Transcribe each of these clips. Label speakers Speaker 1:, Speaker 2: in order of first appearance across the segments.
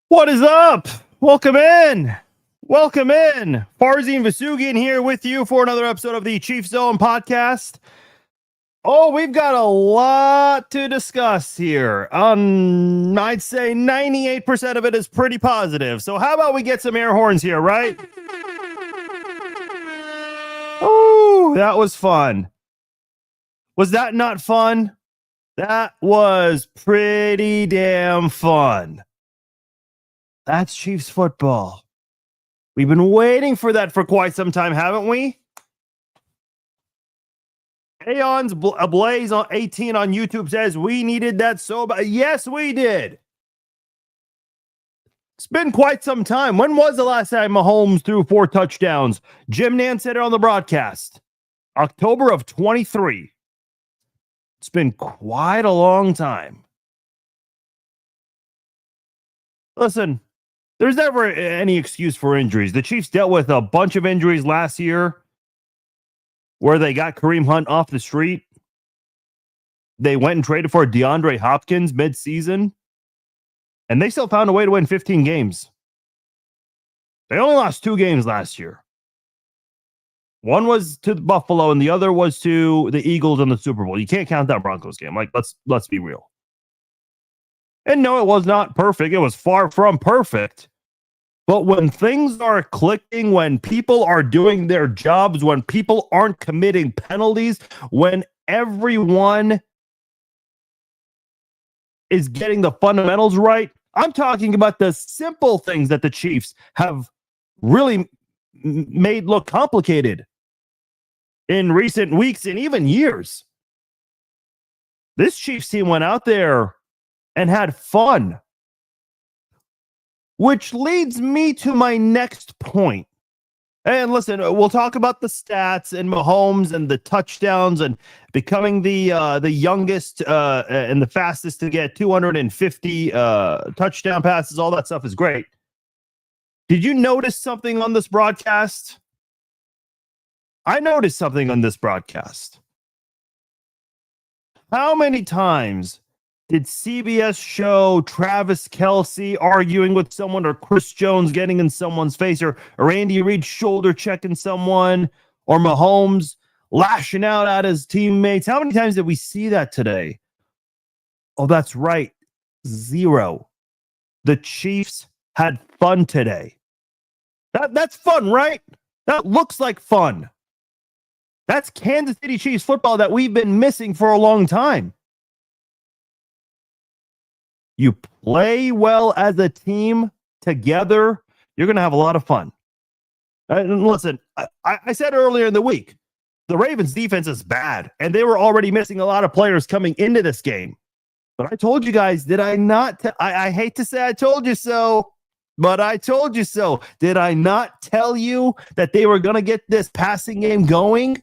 Speaker 1: What is up? Welcome in. Welcome in. Farzine Vasugian here with you for another episode of the Chief Zone podcast. Oh, we've got a lot to discuss here. I'd say 98% of it is pretty positive. So how about we get some air horns here, right? Oh, that was fun. Was that not fun? That was pretty damn fun. That's Chiefs football. We've been waiting for that for quite some time, haven't we? Aeon's Ablaze on 18 on YouTube says we needed that so bad. Yes, we did. It's been quite some time. When was the last time Mahomes threw 4 touchdowns? Jim Nance said it on the broadcast. October of 23. It's been quite a long time. Listen, there's never any excuse for injuries. The Chiefs dealt with a bunch of injuries last year where they got Kareem Hunt off the street. They went and traded for DeAndre Hopkins mid-season, and they still found a way to win 15 games. They only lost 2 games last year. One was to Buffalo, and the other was to the Eagles in the Super Bowl. You can't count that Broncos game. Like, let's be real. And no, it was not perfect. It was far from perfect. But when things are clicking, when people are doing their jobs, when people aren't committing penalties, when everyone is getting the fundamentals right, I'm talking about the simple things that the Chiefs have really made look complicated in recent weeks and even years. This Chiefs team went out there and had fun. Which leads me to my next point. And listen, we'll talk about the stats and Mahomes and the touchdowns and becoming the youngest and the fastest to get 250 touchdown passes. All that stuff is great. Did you notice something on this broadcast? I noticed something on this broadcast. How many times did CBS show Travis Kelce arguing with someone, or Chris Jones getting in someone's face, or Andy Reid shoulder checking someone, or Mahomes lashing out at his teammates? How many times did we see that today? Oh, that's right. 0. The Chiefs had fun today. That's fun, right? That looks like fun. That's Kansas City Chiefs football that we've been missing for a long time. You play well as a team together, you're going to have a lot of fun. And listen, I said earlier in the week, the Ravens defense is bad, and they were already missing a lot of players coming into this game. But I told you guys, did I not? I hate to say I told you so, but I told you so. Did I not tell you that they were going to get this passing game going?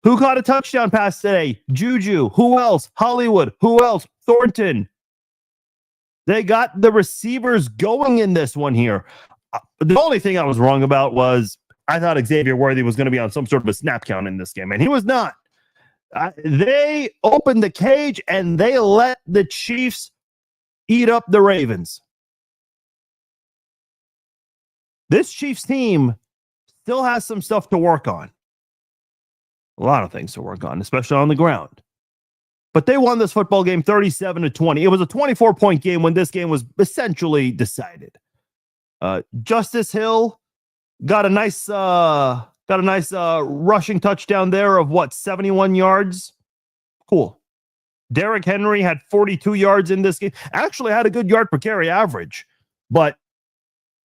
Speaker 1: Who caught a touchdown pass today? Juju. Who else? Hollywood. Who else? Thornton. They got the receivers going in this one here. The only thing I was wrong about was I thought Xavier Worthy was going to be on some sort of a snap count in this game, and he was not. They opened the cage, and they let the Chiefs eat up the Ravens. This Chiefs team still has some stuff to work on. A lot of things to work on, especially on the ground. But they won this football game 37-20. It was a 24-point game when this game was essentially decided. Justice Hill got a nice rushing touchdown there of 71 yards. Cool. Derrick Henry had 42 yards in this game. Actually had a good yard per carry average, but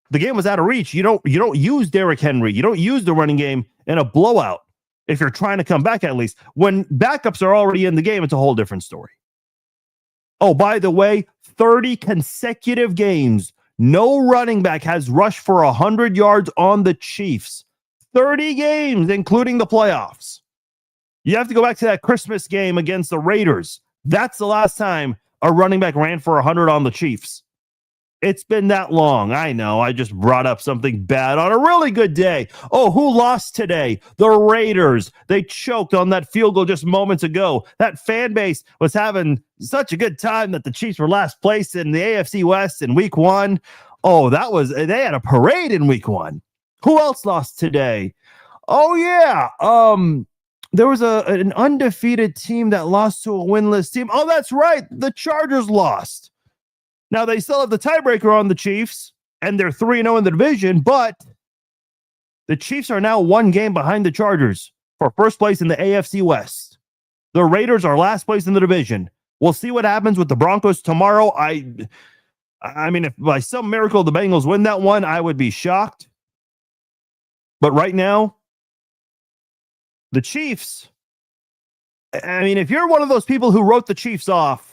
Speaker 1: the game was out of reach. You don't use Derrick Henry. You don't use the running game in a blowout. If you're trying to come back, at least. When backups are already in the game, it's a whole different story. Oh, by the way, 30 consecutive games, no running back has rushed for 100 yards on the Chiefs. 30 games, including the playoffs. You have to go back to that Christmas game against the Raiders. That's the last time a running back ran for 100 on the Chiefs. It's been that long. I know. I just brought up something bad on a really good day. Oh, who lost today? The Raiders. They choked on that field goal just moments ago. That fan base was having such a good time that the Chiefs were last place in the AFC West in week 1. Oh, they had a parade in week 1. Who else lost today? Oh, yeah. There was an undefeated team that lost to a winless team. Oh, that's right. The Chargers lost. Now, they still have the tiebreaker on the Chiefs, and they're 3-0 in the division, but the Chiefs are now 1 game behind the Chargers for first place in the AFC West. The Raiders are last place in the division. We'll see what happens with the Broncos tomorrow. I mean, if by some miracle the Bengals win that one, I would be shocked. But right now, the Chiefs, I mean, if you're one of those people who wrote the Chiefs off,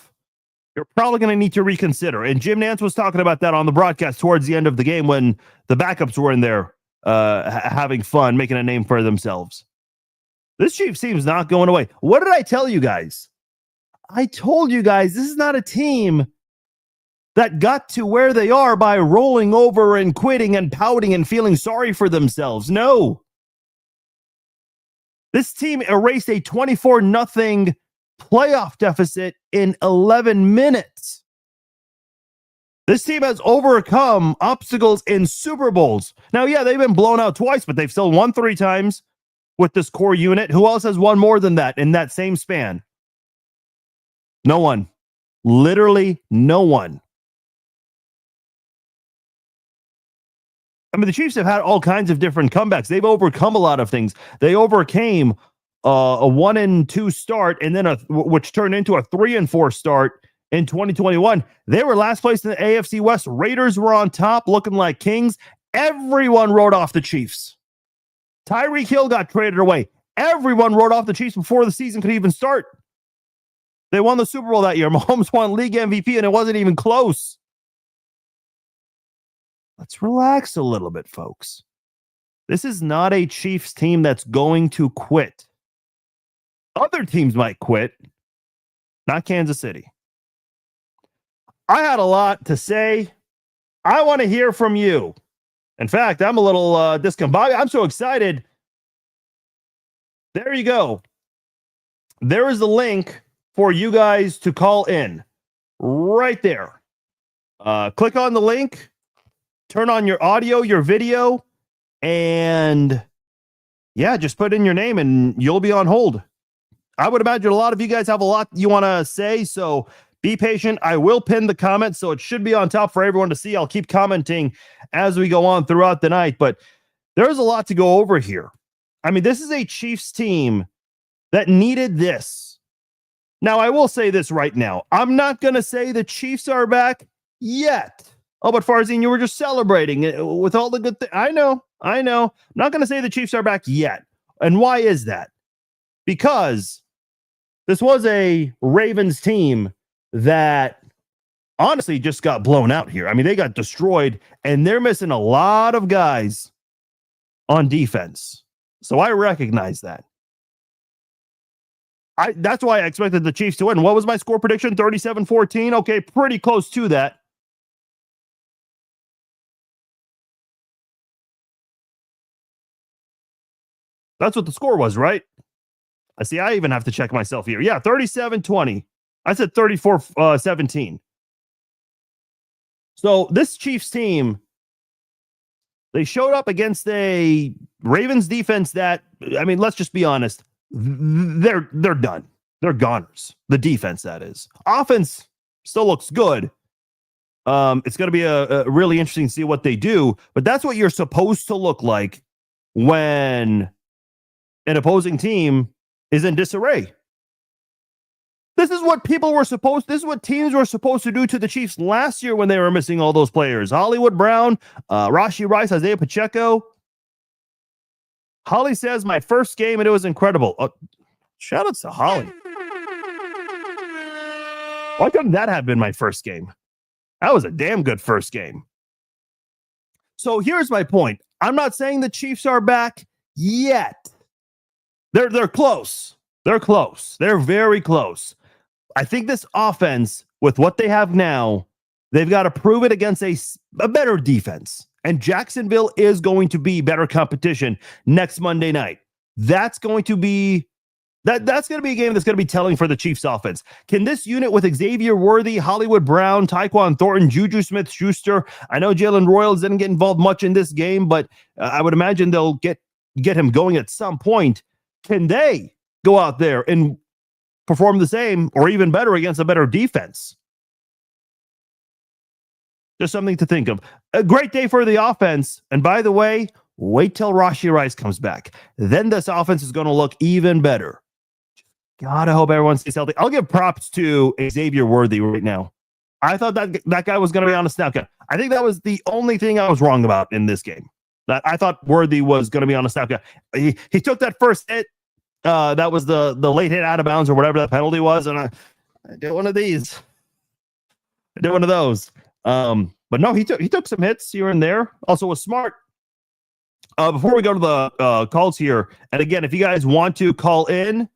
Speaker 1: you're probably going to need to reconsider. And Jim Nantz was talking about that on the broadcast towards the end of the game when the backups were in there having fun, making a name for themselves. This Chiefs team's not going away. What did I tell you guys? I told you guys this is not a team that got to where they are by rolling over and quitting and pouting and feeling sorry for themselves. No. This team erased a 24-0 playoff deficit in 11 minutes. This team has overcome obstacles in Super Bowls. Now, yeah, they've been blown out twice, but they've still won 3 times with this core unit. Who else has won more than that in that same span? No one. Literally no one. I mean, the Chiefs have had all kinds of different comebacks. They've overcome a lot of things. They overcame a 1-2 start, and then which turned into a 3-4 start in 2021. They were last place in the AFC West. Raiders were on top, looking like kings. Everyone wrote off the Chiefs. Tyreek Hill got traded away. Everyone wrote off the Chiefs before the season could even start. They won the Super Bowl that year. Mahomes won league MVP, and it wasn't even close. Let's relax a little bit, folks. This is not a Chiefs team that's going to quit. Other teams might quit, not Kansas City. I had a lot to say. I want to hear from you. In fact, I'm a little discombobulated. I'm so excited. There you go. There is the link for you guys to call in right there. Click on the link, turn on your audio, your video, and yeah, just put in your name and you'll be on hold. I would imagine a lot of you guys have a lot you want to say, so be patient. I will pin the comments, so it should be on top for everyone to see. I'll keep commenting as we go on throughout the night, but there's a lot to go over here. I mean, this is a Chiefs team that needed this. Now, I will say this right now. I'm not going to say the Chiefs are back yet. Oh, but Farzine, you were just celebrating with all the good things. I know. I'm not going to say the Chiefs are back yet. And why is that? Because this was a Ravens team that honestly just got blown out here. I mean, they got destroyed, and they're missing a lot of guys on defense. So I recognize that. That's why I expected the Chiefs to win. What was my score prediction? 37-14? Okay, pretty close to that. That's what the score was, right? I see. I even have to check myself here. Yeah, 37-20. I said 34-17. So this Chiefs team, they showed up against a Ravens defense that, I mean, let's just be honest. They're done. They're goners. The defense, that is. Offense still looks good. It's going to be a really interesting to see what they do. But that's what you're supposed to look like when an opposing team is in disarray. This is what this is what teams were supposed to do to the Chiefs last year when they were missing all those players. Hollywood Brown, Rashee Rice, Isaiah Pacheco. Holly says, my first game and it was incredible. Shout out to Holly. Why couldn't that have been my first game? That was a damn good first game. So here's my point. I'm not saying the Chiefs are back yet. They're close. They're close. They're very close. I think this offense, with what they have now, They've got to prove it against a better defense. And Jacksonville is going to be better competition next Monday night. That's going to be that's going to be a game that's going to be telling for the Chiefs offense. Can this unit with Xavier Worthy, Hollywood Brown, Tyquan Thornton, Juju Smith-Schuster, I know Jalen Royals didn't get involved much in this game, but I would imagine they'll get him going at some point. Can they go out there and perform the same or even better against a better defense? Just something to think of. A great day for the offense. And by the way, wait till Rashee Rice comes back. Then this offense is going to look even better. God, I hope everyone stays healthy. I'll give props to Xavier Worthy right now. I thought that guy was going to be on a snap count. I think that was the only thing I was wrong about in this game. That I thought Worthy was going to be on a snap count. He took that first hit. That was the late hit out of bounds or whatever that penalty was, and I did one of these. I did one of those. But no, he took some hits here and there. Also was smart. Before we go to the calls here, and again, if you guys want to call in,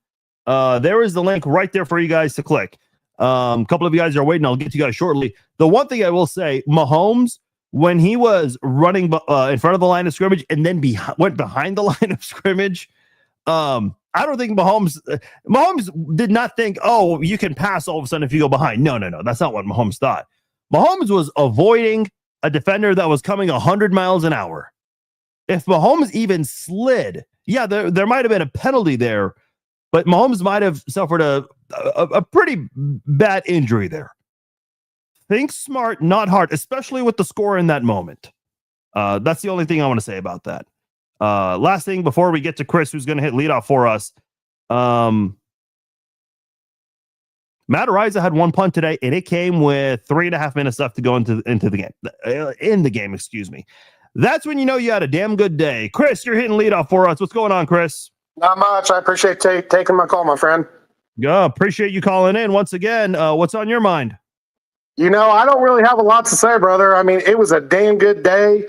Speaker 1: there is the link right there for you guys to click. A couple of you guys are waiting. I'll get to you guys shortly. The one thing I will say, Mahomes, when he was running in front of the line of scrimmage and then went behind the line of scrimmage, I don't think Mahomes did not think, oh, you can pass all of a sudden if you go behind. No. That's not what Mahomes thought. Mahomes was avoiding a defender that was coming 100 miles an hour. If Mahomes even slid, yeah, there might have been a penalty there, but Mahomes might have suffered a pretty bad injury there. Think smart, not hard, especially with the score in that moment. That's the only thing I want to say about that. Last thing before we get to Chris, who's going to hit leadoff for us. Matt Ariza had one punt today, and it came with 3.5 minutes left to go into the game. Excuse me. That's when you know you had a damn good day. Chris, you're hitting leadoff for us. What's going on, Chris?
Speaker 2: Not much. I appreciate taking my call, my friend.
Speaker 1: Yeah, appreciate you calling in once again. What's on your mind?
Speaker 2: You know, I don't really have a lot to say, brother. I mean, it was a damn good day.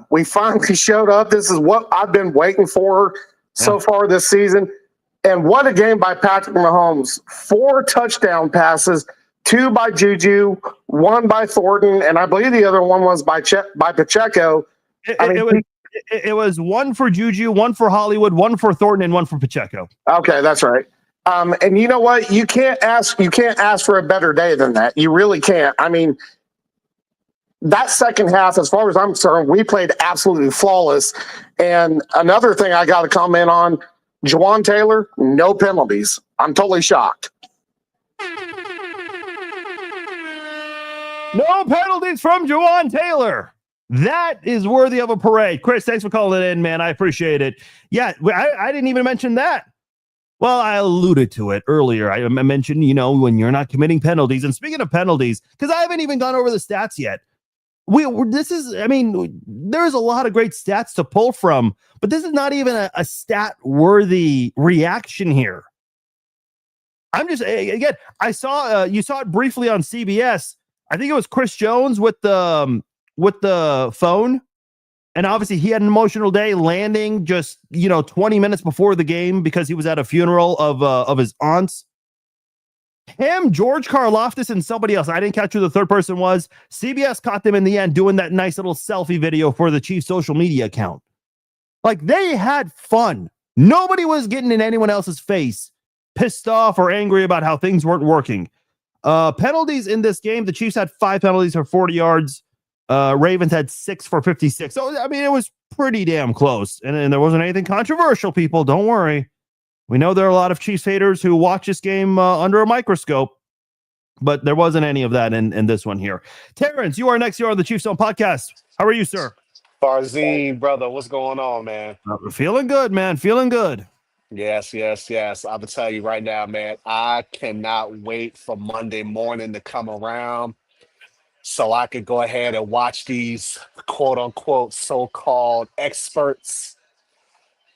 Speaker 2: We finally showed up. This is what I've been waiting for so far this season. And what a game by Patrick Mahomes. 4 touchdown passes, 2 by Juju, 1 by Thornton, and I believe the other one was by Pacheco.
Speaker 1: It was 1 for Juju, 1 for Hollywood, 1 for Thornton, and 1 for Pacheco.
Speaker 2: Okay, that's right. And you know what? You can't ask for a better day than that. You really can't. I mean, that second half, as far as I'm concerned, we played absolutely flawless. And another thing I got to comment on, Juwan Taylor, no penalties. I'm totally shocked.
Speaker 1: No penalties from Juwan Taylor. That is worthy of a parade. Chris, thanks for calling it in, man. I appreciate it. Yeah, I didn't even mention that. Well, I alluded to it earlier. I mentioned, when you're not committing penalties. And speaking of penalties, because I haven't even gone over the stats yet. There's a lot of great stats to pull from, but this is not even a stat-worthy reaction here. I'm just, again, I saw, you saw it briefly on CBS. I think it was Chris Jones with the phone. And obviously he had an emotional day landing just, 20 minutes before the game because he was at a funeral of his aunt's. Him, George Karlaftis, and somebody else. I didn't catch who the third person was. CBS caught them in the end doing that nice little selfie video for the Chiefs social media account. Like, they had fun. Nobody was getting in anyone else's face, pissed off or angry about how things weren't working. Penalties in this game. The Chiefs had 5 penalties for 40 yards. Ravens had 6 for 56. So, I mean, it was pretty damn close. And there wasn't anything controversial, people. Don't worry. We know there are a lot of Chiefs haters who watch this game under a microscope, but there wasn't any of that in this one here. Terrence, you are next here on the Chiefs Zone podcast. How are you, sir?
Speaker 3: Farzine, brother, what's going on, man?
Speaker 1: Feeling good, man. Feeling good.
Speaker 3: Yes. I'm gonna tell you right now, man. I cannot wait for Monday morning to come around so I could go ahead and watch these quote unquote so-called experts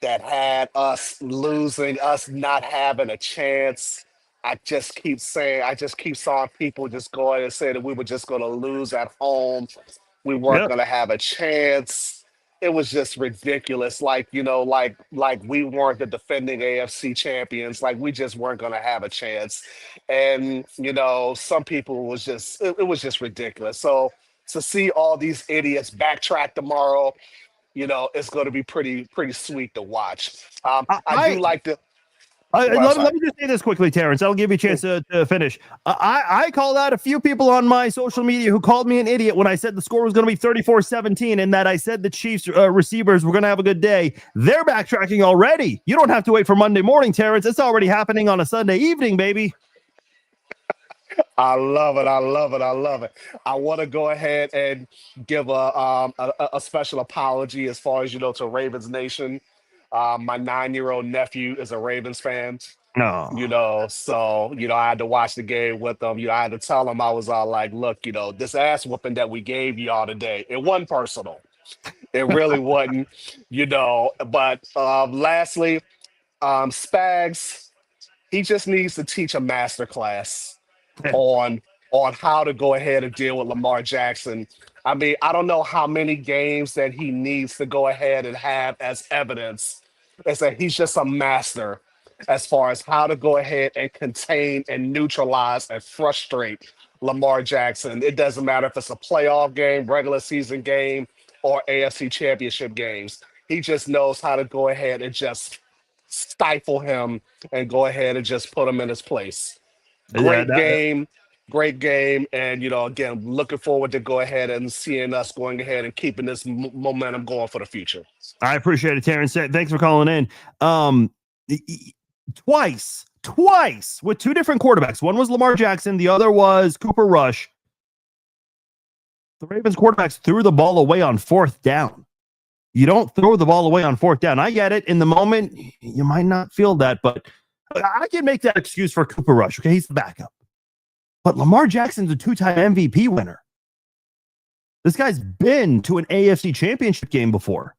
Speaker 3: that had us losing, us not having a chance. I just keep seeing people just go ahead and say that we were just going to lose at home. We weren't going to have a chance. it was just ridiculous. Like, like we weren't the defending AFC champions. Like we just weren't gonna have a chance. And some people was just it was just ridiculous. So to see all these idiots backtrack tomorrow, it's going to be pretty sweet to watch. I do
Speaker 1: I,
Speaker 3: like the. Well, I'm
Speaker 1: let
Speaker 3: sorry.
Speaker 1: me just say this quickly, Terrence. I'll give you a chance to finish. I called out a few people on my social media who called me an idiot when I said the score was going to be 34-17 and that I said the Chiefs receivers were going to have a good day. They're backtracking already. You don't have to wait for Monday morning, Terrence. It's already happening on a Sunday evening, baby.
Speaker 3: I love it. I love it. I love it. I want to go ahead and give a special apology as far as to Ravens Nation. My 9-year-old nephew is a Ravens fan.
Speaker 1: No.
Speaker 3: So I had to watch the game with them. I had to tell them, I was all like, look, this ass whooping that we gave y'all today, it wasn't personal. It really wasn't. But lastly, Spags, he just needs to teach a master class on how to go ahead and deal with Lamar Jackson. I mean, I don't know how many games that he needs to go ahead and have as evidence. It's that he's just a master as far as how to go ahead and contain and neutralize and frustrate Lamar Jackson. It doesn't matter if it's a playoff game, regular season game, or AFC championship games. He just knows how to go ahead and just stifle him and go ahead and just put him in his place.
Speaker 1: Yeah,
Speaker 3: Great game, and again, looking forward to go ahead and seeing us going ahead and keeping this momentum going for the future.
Speaker 1: I appreciate it, Terrence. Thanks for calling in. Twice with two different quarterbacks. One was Lamar Jackson, the other was Cooper Rush. The Ravens quarterbacks threw the ball away on fourth down. You don't throw the ball away on fourth down. I get it. In the moment, you might not feel that, but I can make that excuse for Cooper Rush. Okay, he's the backup. But Lamar Jackson's a two-time MVP winner. This guy's been to an AFC championship game before.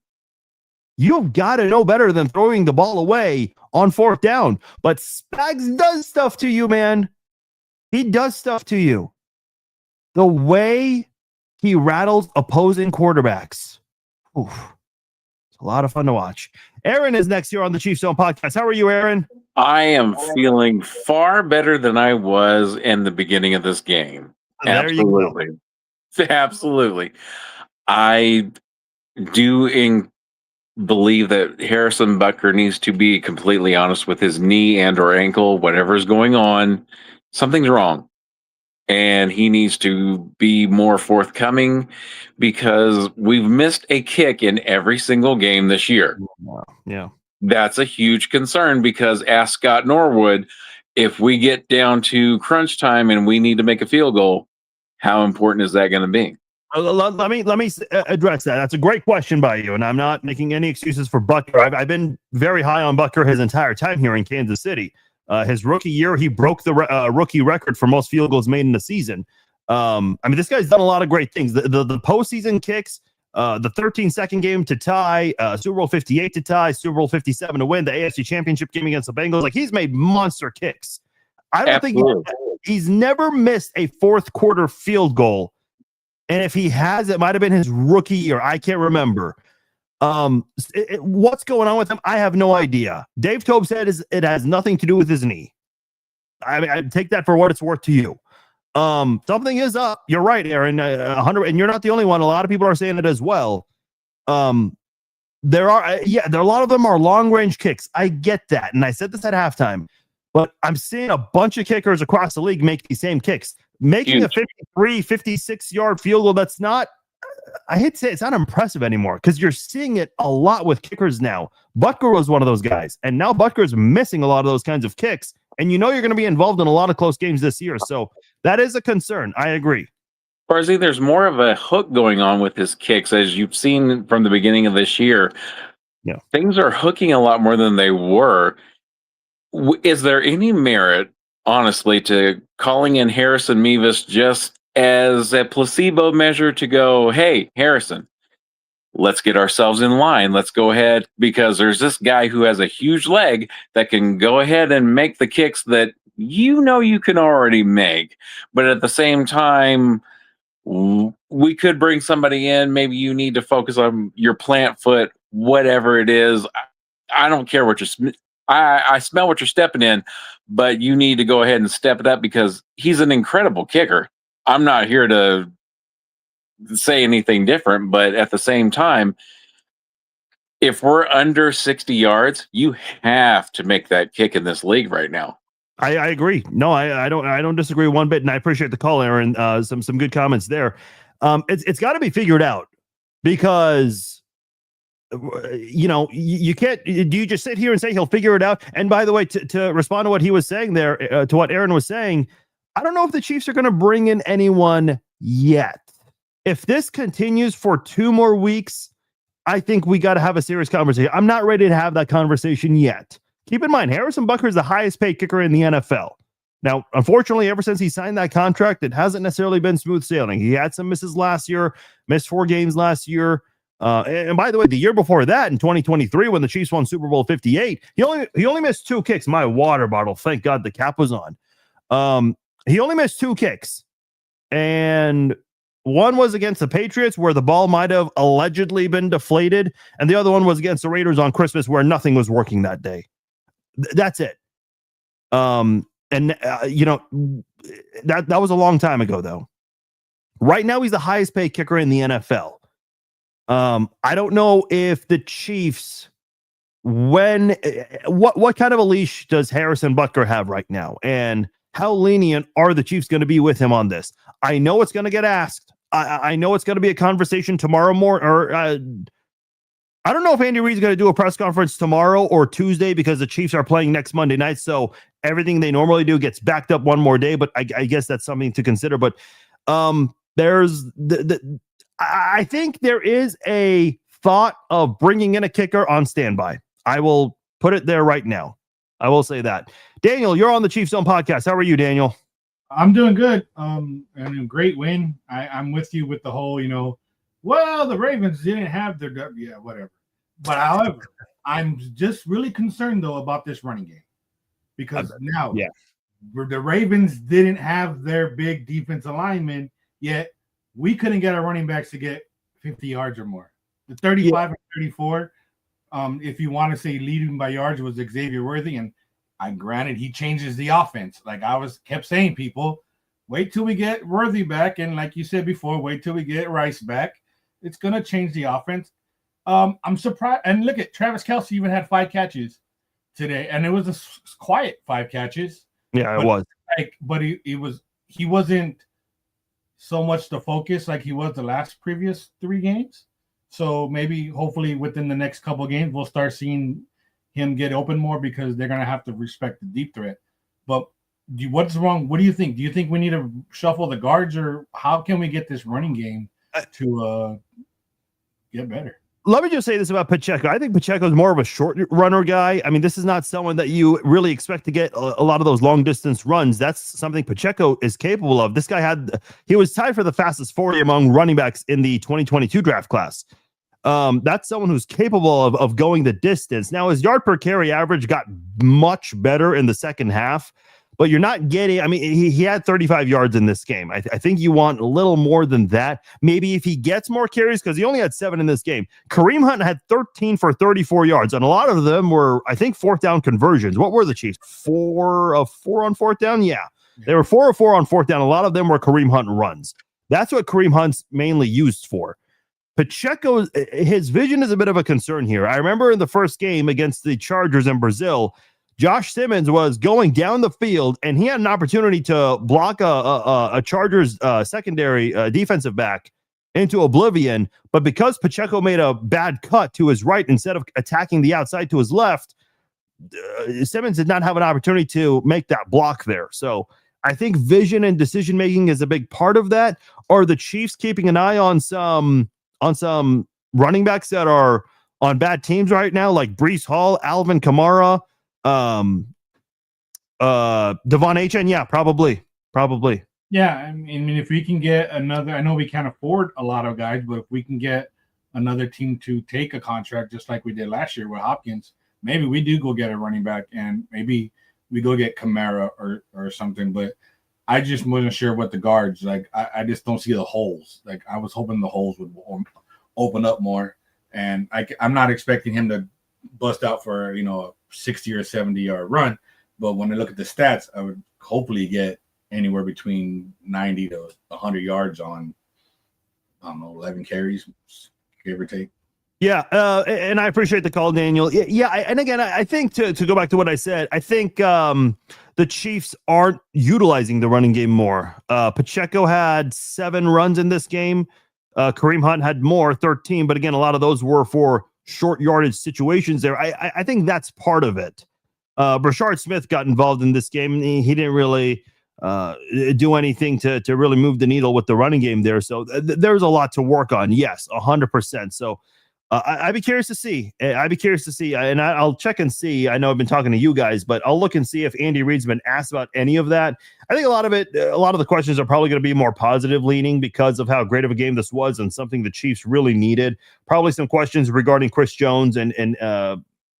Speaker 1: You've got to know better than throwing the ball away on fourth down. But Spags does stuff to you, man. He does stuff to you. The way he rattles opposing quarterbacks. Oof. It's a lot of fun to watch. Aaron is next here on the Chiefs Zone podcast. How are you, Aaron?
Speaker 4: I am feeling far better than I was in the beginning of this game.
Speaker 1: There you go.
Speaker 4: Absolutely. I do believe that Harrison Butker needs to be completely honest with his knee and or ankle, whatever's going on. Something's wrong. And he needs to be more forthcoming because we've missed a kick in every single game this year.
Speaker 1: Yeah.
Speaker 4: That's a huge concern because ask Scott Norwood, if we get down to crunch time and we need to make a field goal, how important is that going to be?
Speaker 1: Let me address that. That's a great question by you, and I'm not making any excuses for Butker. I've been very high on Butker his entire time here in Kansas City. His rookie year, he broke the rookie record for most field goals made in the season. I mean, this guy's done a lot of great things. The postseason kicks, the 13-second game to tie, Super Bowl 58 to tie, Super Bowl 57 to win, the AFC Championship game against the Bengals. Like, he's made monster kicks. I don't think he's never missed a fourth quarter field goal. And if he has, it might have been his rookie year. I can't remember. What's going on with him? I have no idea. Dave Tobe said it has nothing to do with his knee. I mean, I take that for what it's worth to you. Something is up. You're right, Aaron. 100, and you're not the only one. A lot of people are saying it as well. There are a lot of them are long range kicks. I get that, and I said this at halftime. But I'm seeing a bunch of kickers across the league make these same kicks, making a 53, 56-yard field goal. That's not. I hate to say it's not impressive anymore because you're seeing it a lot with kickers now. Butker was one of those guys, and now Butker's missing a lot of those kinds of kicks. And you're going to be involved in a lot of close games this year. So that is a concern. I agree.
Speaker 4: Farzy, there's more of a hook going on with his kicks, as you've seen from the beginning of this year.
Speaker 1: Yeah,
Speaker 4: things are hooking a lot more than they were. Is there any merit, honestly, to calling in Harrison Mevis just as a placebo measure to go, hey, Harrison, let's get ourselves in line. Let's go ahead, because there's this guy who has a huge leg that can go ahead and make the kicks that you can already make. But at the same time, we could bring somebody in. Maybe you need to focus on your plant foot, whatever it is. I don't care what you're. I smell what you're stepping in, but you need to go ahead and step it up because he's an incredible kicker. I'm not here to say anything different, but at the same time, if we're under 60 yards, you have to make that kick in this league right now.
Speaker 1: I agree. No, I don't disagree one bit, and I appreciate the call, Aaron. Some good comments there. It's got to be figured out because you can't. Do you just sit here and say he'll figure it out? And by the way, to respond to what he was saying there, to what Aaron was saying, I don't know if the Chiefs are going to bring in anyone yet. If this continues for 2 more weeks, I think we got to have a serious conversation. I'm not ready to have that conversation yet. Keep in mind, Harrison Butker is the highest paid kicker in the NFL. Now, unfortunately, ever since he signed that contract, it hasn't necessarily been smooth sailing. He had some misses last year, missed 4 games last year. And by the way, the year before that, in 2023, when the Chiefs won Super Bowl 58, he only missed 2 kicks. My water bottle, thank God the cap was on. He only missed 2 kicks. And one was against the Patriots, where the ball might have allegedly been deflated. And the other one was against the Raiders on Christmas, where nothing was working that day. That's it. That was a long time ago, though. Right now, he's the highest paid kicker in the NFL. I don't know if the Chiefs, what kind of a leash does Harrison Butker have right now? And how lenient are the Chiefs going to be with him on this? I know it's going to get asked. I know it's going to be a conversation tomorrow morning, or I don't know if Andy Reid's going to do a press conference tomorrow or Tuesday because the Chiefs are playing next Monday night. So everything they normally do gets backed up one more day, but I guess that's something to consider. But there's I think there is a thought of bringing in a kicker on standby. I will put it there right now. I will say that. Daniel, you're on the Chiefs Zone podcast. How are you, Daniel?
Speaker 5: I'm doing good. And a great win. I'm with you with the whole, the Ravens didn't have their, whatever. But however, I'm just really concerned though about this running game because now the Ravens didn't have their big defensive linemen yet. We couldn't get our running backs to get 50 yards or more. The 35 and 34, if you want to say leading by yards, was Xavier Worthy. And granted, he changes the offense. Like kept saying, people, wait till we get Worthy back. And like you said before, wait till we get Rice back. It's going to change the offense. I'm surprised. And look at Travis Kelce even had 5 catches today. And it was a quiet 5 catches.
Speaker 1: Yeah, it was.
Speaker 5: But he wasn't so much the focus like he was the previous 3 games. So maybe hopefully within the next couple of games, we'll start seeing him get open more because they're going to have to respect the deep threat. But what's wrong? What do you think? Do you think we need to shuffle the guards, or how can we get this running game to get better?
Speaker 1: Let me just say this about Pacheco. I think Pacheco is more of a short runner guy. I mean, this is not someone that you really expect to get a lot of those long distance runs. That's something Pacheco is capable of. This guy he was tied for the fastest 40 among running backs in the 2022 draft class. That's someone who's capable of going the distance. Now, his yard per carry average got much better in the second half, but you're not getting, I mean, he had 35 yards in this game. I think you want a little more than that. Maybe if he gets more carries, because he only had 7 in this game. Kareem Hunt had 13 for 34 yards, and a lot of them were, I think, 4th down conversions. What were the Chiefs? 4 of 4 on 4th down? Yeah. They were 4 of 4 on 4th down. A lot of them were Kareem Hunt runs. That's what Kareem Hunt's mainly used for. Pacheco, his vision is a bit of a concern here. I remember in the first game against the Chargers in Brazil, Josh Simmons was going down the field, and he had an opportunity to block a Chargers secondary defensive back into oblivion. But because Pacheco made a bad cut to his right instead of attacking the outside to his left, Simmons did not have an opportunity to make that block there. So I think vision and decision making is a big part of that. Are the Chiefs keeping an eye on some running backs that are on bad teams right now, like Breece Hall, Alvin Kamara, Devon Achane? Yeah, probably.
Speaker 5: Yeah, I mean, if we can get another, I know we can't afford a lot of guys, but if we can get another team to take a contract just like we did last year with Hopkins, maybe we do go get a running back, and maybe we go get Kamara or something. But I just wasn't sure what the guards like. I just don't see the holes. Like I was hoping the holes would open up more, and I'm not expecting him to bust out for a 60 or 70-yard run. But when I look at the stats, I would hopefully get anywhere between 90 to 100 yards on, I don't know, 11 carries, give or take.
Speaker 1: Yeah, and I appreciate the call, Daniel. Yeah, and again, I think to go back to what I said, I think the Chiefs aren't utilizing the running game more. Pacheco had 7 runs in this game. Kareem Hunt had more, 13, but again, a lot of those were for short yardage situations there. I think that's part of it. Brashard Smith got involved in this game. He didn't really do anything to really move the needle with the running game there. So there's a lot to work on. Yes, 100%. So I'd be curious to see. And I'll check and see. I know I've been talking to you guys, but I'll look and see if Andy Reid's been asked about any of that. I think a lot of the questions are probably going to be more positive leaning because of how great of a game this was and something the Chiefs really needed. Probably some questions regarding Chris Jones and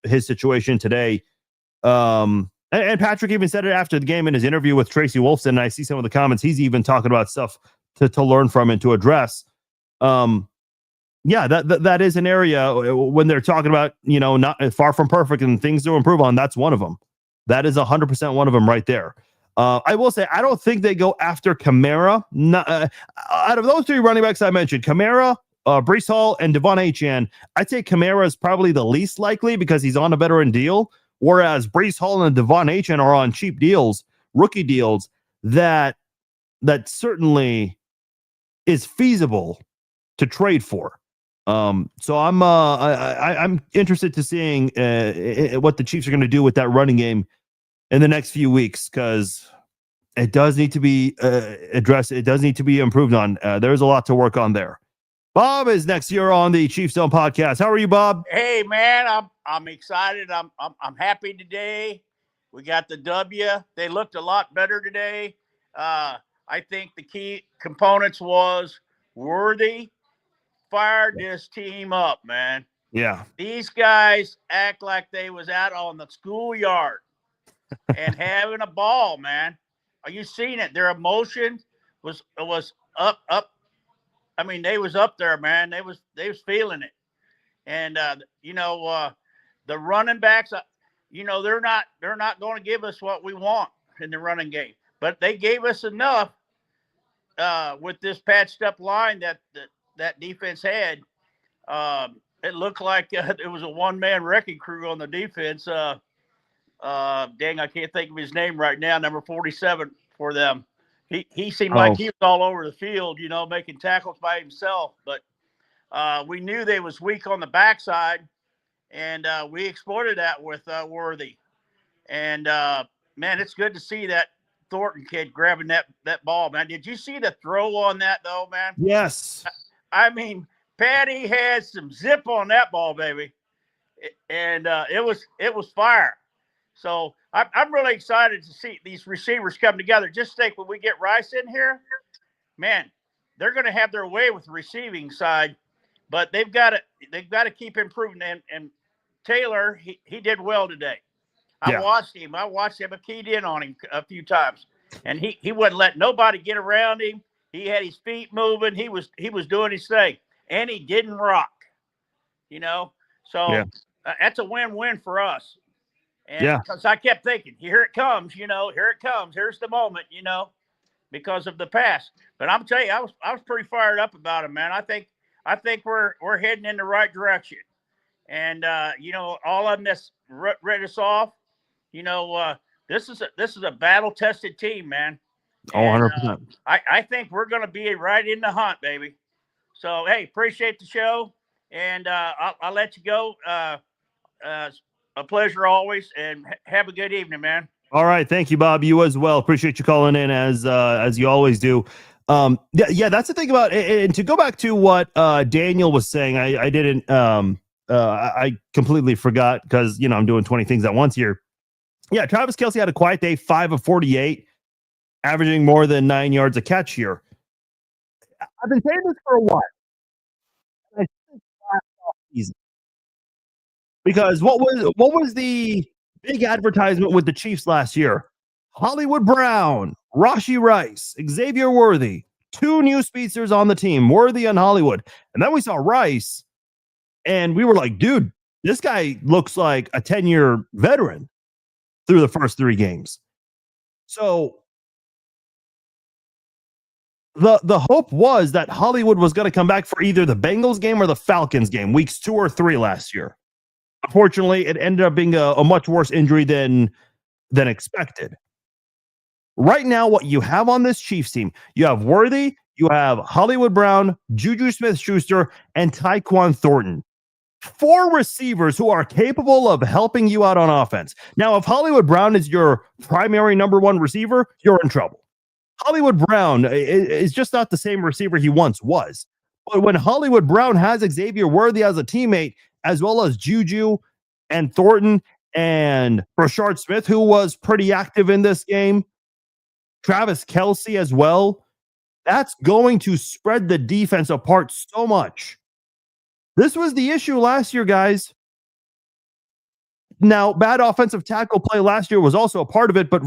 Speaker 1: his situation today. And Patrick even said it after the game in his interview with Tracy Wolfson. And I see some of the comments. He's even talking about stuff to learn from and to address. Yeah, that is an area when they're talking about, not far from perfect and things to improve on. That's one of them. That is 100% one of them right there. I will say, I don't think they go after Kamara. Out of those 3 running backs I mentioned, Kamara, Breece Hall, and Devon Achane, I'd say Kamara is probably the least likely because he's on a veteran deal, whereas Breece Hall and Devon Achane are on cheap deals, rookie deals, that certainly is feasible to trade for. So I'm interested to seeing what the Chiefs are going to do with that running game in the next few weeks, because it does need to be addressed. It does need to be improved on. There's a lot to work on there. Bob is next here on the Chiefs Zone podcast. How are you, Bob?
Speaker 6: Hey man, I'm excited. I'm happy today. We got the W. They looked a lot better today. I think the key components was Worthy fired this team up, man.
Speaker 1: Yeah.
Speaker 6: These guys act like they was out on the schoolyard and having a ball, man. Are you seeing it? Their emotion was up. I mean, they was up there, man. They was feeling it. And the running backs, they're not going to give us what we want in the running game, but they gave us enough with this patched up line that defense had. It looked like it was a one-man wrecking crew on the defense. Dang, I can't think of his name right now. Number 47 for them. He seemed like he was all over the field, making tackles by himself. But we knew they was weak on the backside, and we exploited that with Worthy. And man, it's good to see that Thornton kid grabbing that ball, man. Did you see the throw on that though, man?
Speaker 1: Yes.
Speaker 6: I mean, Patty had some zip on that ball, baby, and it was fire. So I'm really excited to see these receivers come together. Just think, when we get Rice in here, man, they're going to have their way with the receiving side, but they've got to keep improving. And Taylor, he did well today. I watched him. I keyed in on him a few times, and he wouldn't let nobody get around him. He had his feet moving. He was doing his thing, and he didn't rock. So that's a win-win for us. And because I kept thinking, here it comes. Here it comes. Here's the moment. Because of the pass. But I'm telling you, I was pretty fired up about it, man. I think we're heading in the right direction. And all of them that's read us off. This is a battle-tested team, man. And,
Speaker 1: 100%.
Speaker 6: I think we're going to be right in the hunt, baby. So, hey, appreciate the show, and I'll let you go. A pleasure always, and have a good evening, man.
Speaker 1: All right, thank you, Bob. You as well. Appreciate you calling in as you always do. That's the thing about, and to go back to what Daniel was saying, I didn't. I completely forgot because I'm doing 20 things at once here. Yeah, Travis Kelce had a quiet day, 5 of 48, averaging more than 9 yards a catch here. I've been saying this for a while. I think last offseason. Because what was the big advertisement with the Chiefs last year? Hollywood Brown, Rashi Rice, Xavier Worthy, 2 new speedsters on the team, Worthy and Hollywood. And then we saw Rice, and we were like, dude, this guy looks like a 10-year veteran through the first 3 games. So the hope was that Hollywood was going to come back for either the Bengals game or the Falcons game, weeks 2 or 3 last year. Unfortunately, it ended up being a much worse injury than expected. Right now, what you have on this Chiefs team, you have Worthy, you have Hollywood Brown, Juju Smith-Schuster, and Tyquan Thornton. 4 receivers who are capable of helping you out on offense. Now, if Hollywood Brown is your primary number 1 receiver, you're in trouble. Hollywood Brown is just not the same receiver he once was. But when Hollywood Brown has Xavier Worthy as a teammate, as well as Juju and Thornton and Rashard Smith, who was pretty active in this game, Travis Kelce as well, that's going to spread the defense apart so much. This was the issue last year, guys. Now, bad offensive tackle play last year was also a part of it, but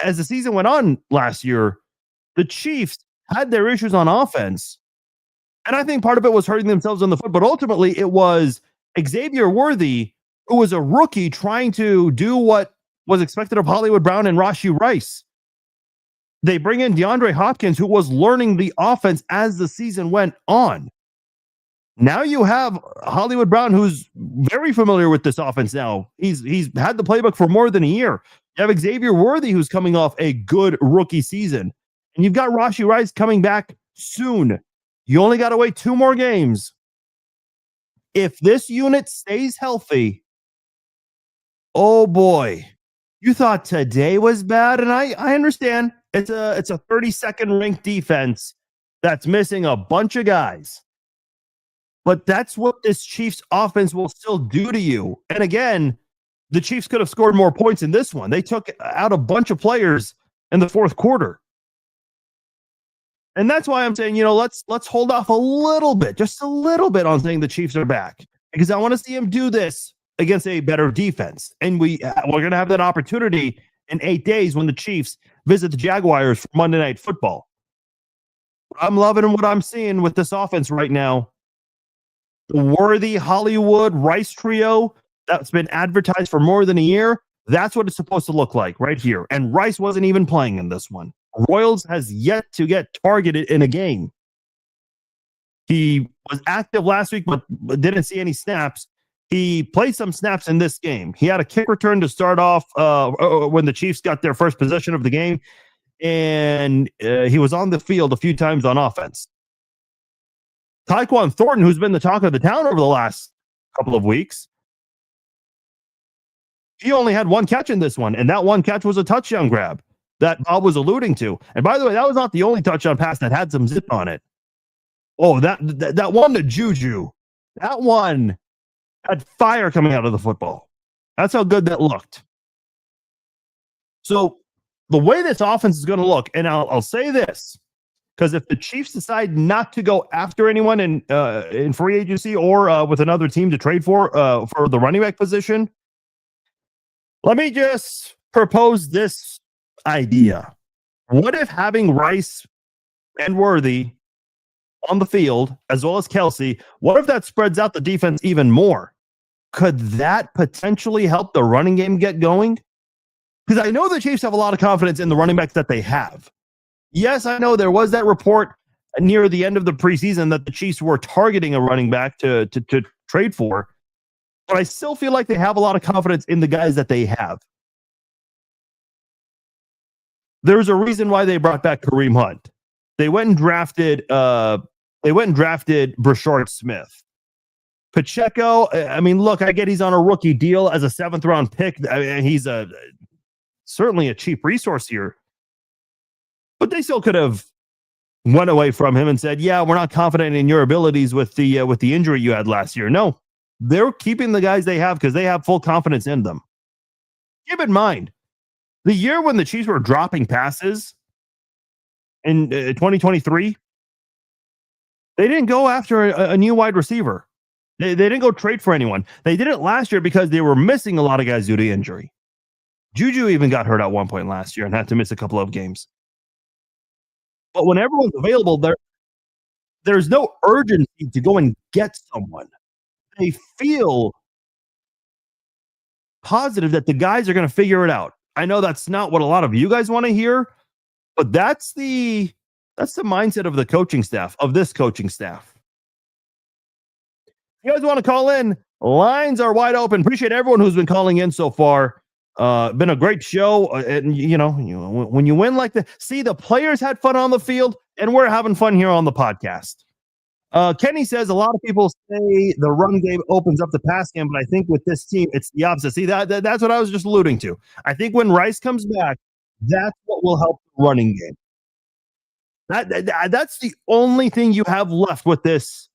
Speaker 1: as the season went on last year, the Chiefs had their issues on offense. And I think part of it was hurting themselves on the foot, but ultimately it was Xavier Worthy, who was a rookie trying to do what was expected of Hollywood Brown and Rashi Rice. They bring in DeAndre Hopkins, who was learning the offense as the season went on. Now you have Hollywood Brown, who's very familiar with this offense now. He's had the playbook for more than a year. You have Xavier Worthy, who's coming off a good rookie season. And you've got Rashi Rice coming back soon. You only got to wait 2 more games. If this unit stays healthy, oh boy, you thought today was bad, and I understand. It's a 32nd ranked defense that's missing a bunch of guys. But that's what this Chiefs offense will still do to you. And again, the Chiefs could have scored more points in this one. They took out a bunch of players in the 4th quarter. And that's why I'm saying, let's hold off a little bit, just a little bit, on saying the Chiefs are back, because I want to see them do this against a better defense. And we're going to have that opportunity in 8 days when the Chiefs visit the Jaguars for Monday Night Football. I'm loving what I'm seeing with this offense right now. The Worthy, Hollywood, Rice trio that's been advertised for more than a year, that's what it's supposed to look like right here. And Rice wasn't even playing in this one. Royals has yet to get targeted in a game. He was active last week, but didn't see any snaps. He played some snaps in this game. He had a kick return to start off when the Chiefs got their first possession of the game, and he was on the field a few times on offense. Tyquan Thornton, who's been the talk of the town over the last couple of weeks, he only had 1 catch in this one, and that 1 catch was a touchdown grab that Bob was alluding to. And by the way, that was not the only touchdown pass that had some zip on it. Oh, that one to Juju, that one had fire coming out of the football. That's how good that looked. So the way this offense is going to look, and I'll say this, because if the Chiefs decide not to go after anyone in free agency or with another team to trade for the running back position, let me just propose this idea. What if having Rice and Worthy on the field, as well as Kelce, what if that spreads out the defense even more? Could that potentially help the running game get going? Because I know the Chiefs have a lot of confidence in the running backs that they have. Yes, I know there was that report near the end of the preseason that the Chiefs were targeting a running back to trade for, but I still feel like they have a lot of confidence in the guys that they have. There's a reason why they brought back Kareem Hunt. They went and drafted Rashard Smith. Pacheco, I mean, look, I get he's on a rookie deal as a 7th round pick. I mean, he's certainly a cheap resource here. But they still could have went away from him and said, yeah, we're not confident in your abilities with the injury you had last year. No, they're keeping the guys they have because they have full confidence in them. Keep in mind, the year when the Chiefs were dropping passes in 2023, they didn't go after a new wide receiver. They didn't go trade for anyone. They did it last year because they were missing a lot of guys due to injury. Juju even got hurt at one point last year and had to miss a couple of games. But when everyone's available, there's no urgency to go and get someone. They feel positive that the guys are going to figure it out. I know that's not what a lot of you guys want to hear, but that's the mindset of the coaching staff, of this coaching staff. If you guys want to call in, lines are wide open. Appreciate everyone who's been calling in so far. Been a great show. And when you win like that, see, the players had fun on the field, and we're having fun here on the podcast. Kenny says a lot of people say the run game opens up the pass game, but I think with this team, it's the opposite. See, that's what I was just alluding to. I think when Rice comes back, that's what will help the running game. That's the only thing you have left with this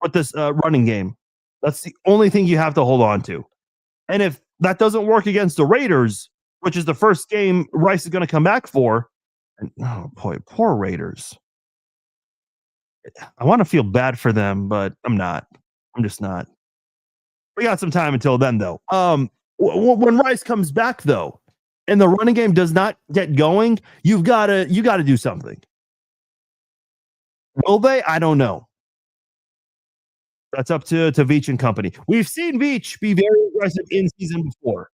Speaker 1: running game. That's the only thing you have to hold on to. And if that doesn't work against the Raiders, which is the first game Rice is going to come back for, and oh boy, poor Raiders. I want to feel bad for them, but I'm not. I'm just not. We got some time until then, though. When Rice comes back, though, and the running game does not get going, you got to do something. Will they? I don't know. That's up to Veach and company. We've seen Veach be very aggressive in season before.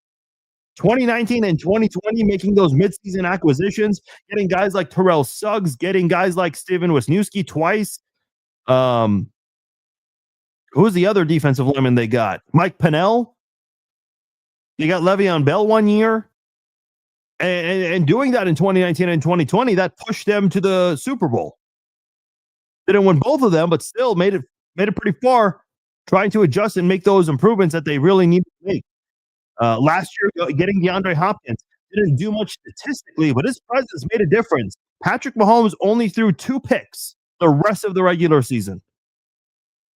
Speaker 1: 2019 and 2020, making those midseason acquisitions, getting guys like Terrell Suggs, getting guys like Steven Wisniewski twice. Who's the other defensive lineman they got? Mike Pennell. You got Le'Veon Bell one year. And doing that in 2019 and 2020, that pushed them to the Super Bowl. Didn't win both of them, but still made it pretty far, trying to adjust and make those improvements that they really need to make. Last year, getting DeAndre Hopkins didn't do much statistically, but his presence made a difference. Patrick Mahomes only threw 2 picks the rest of the regular season.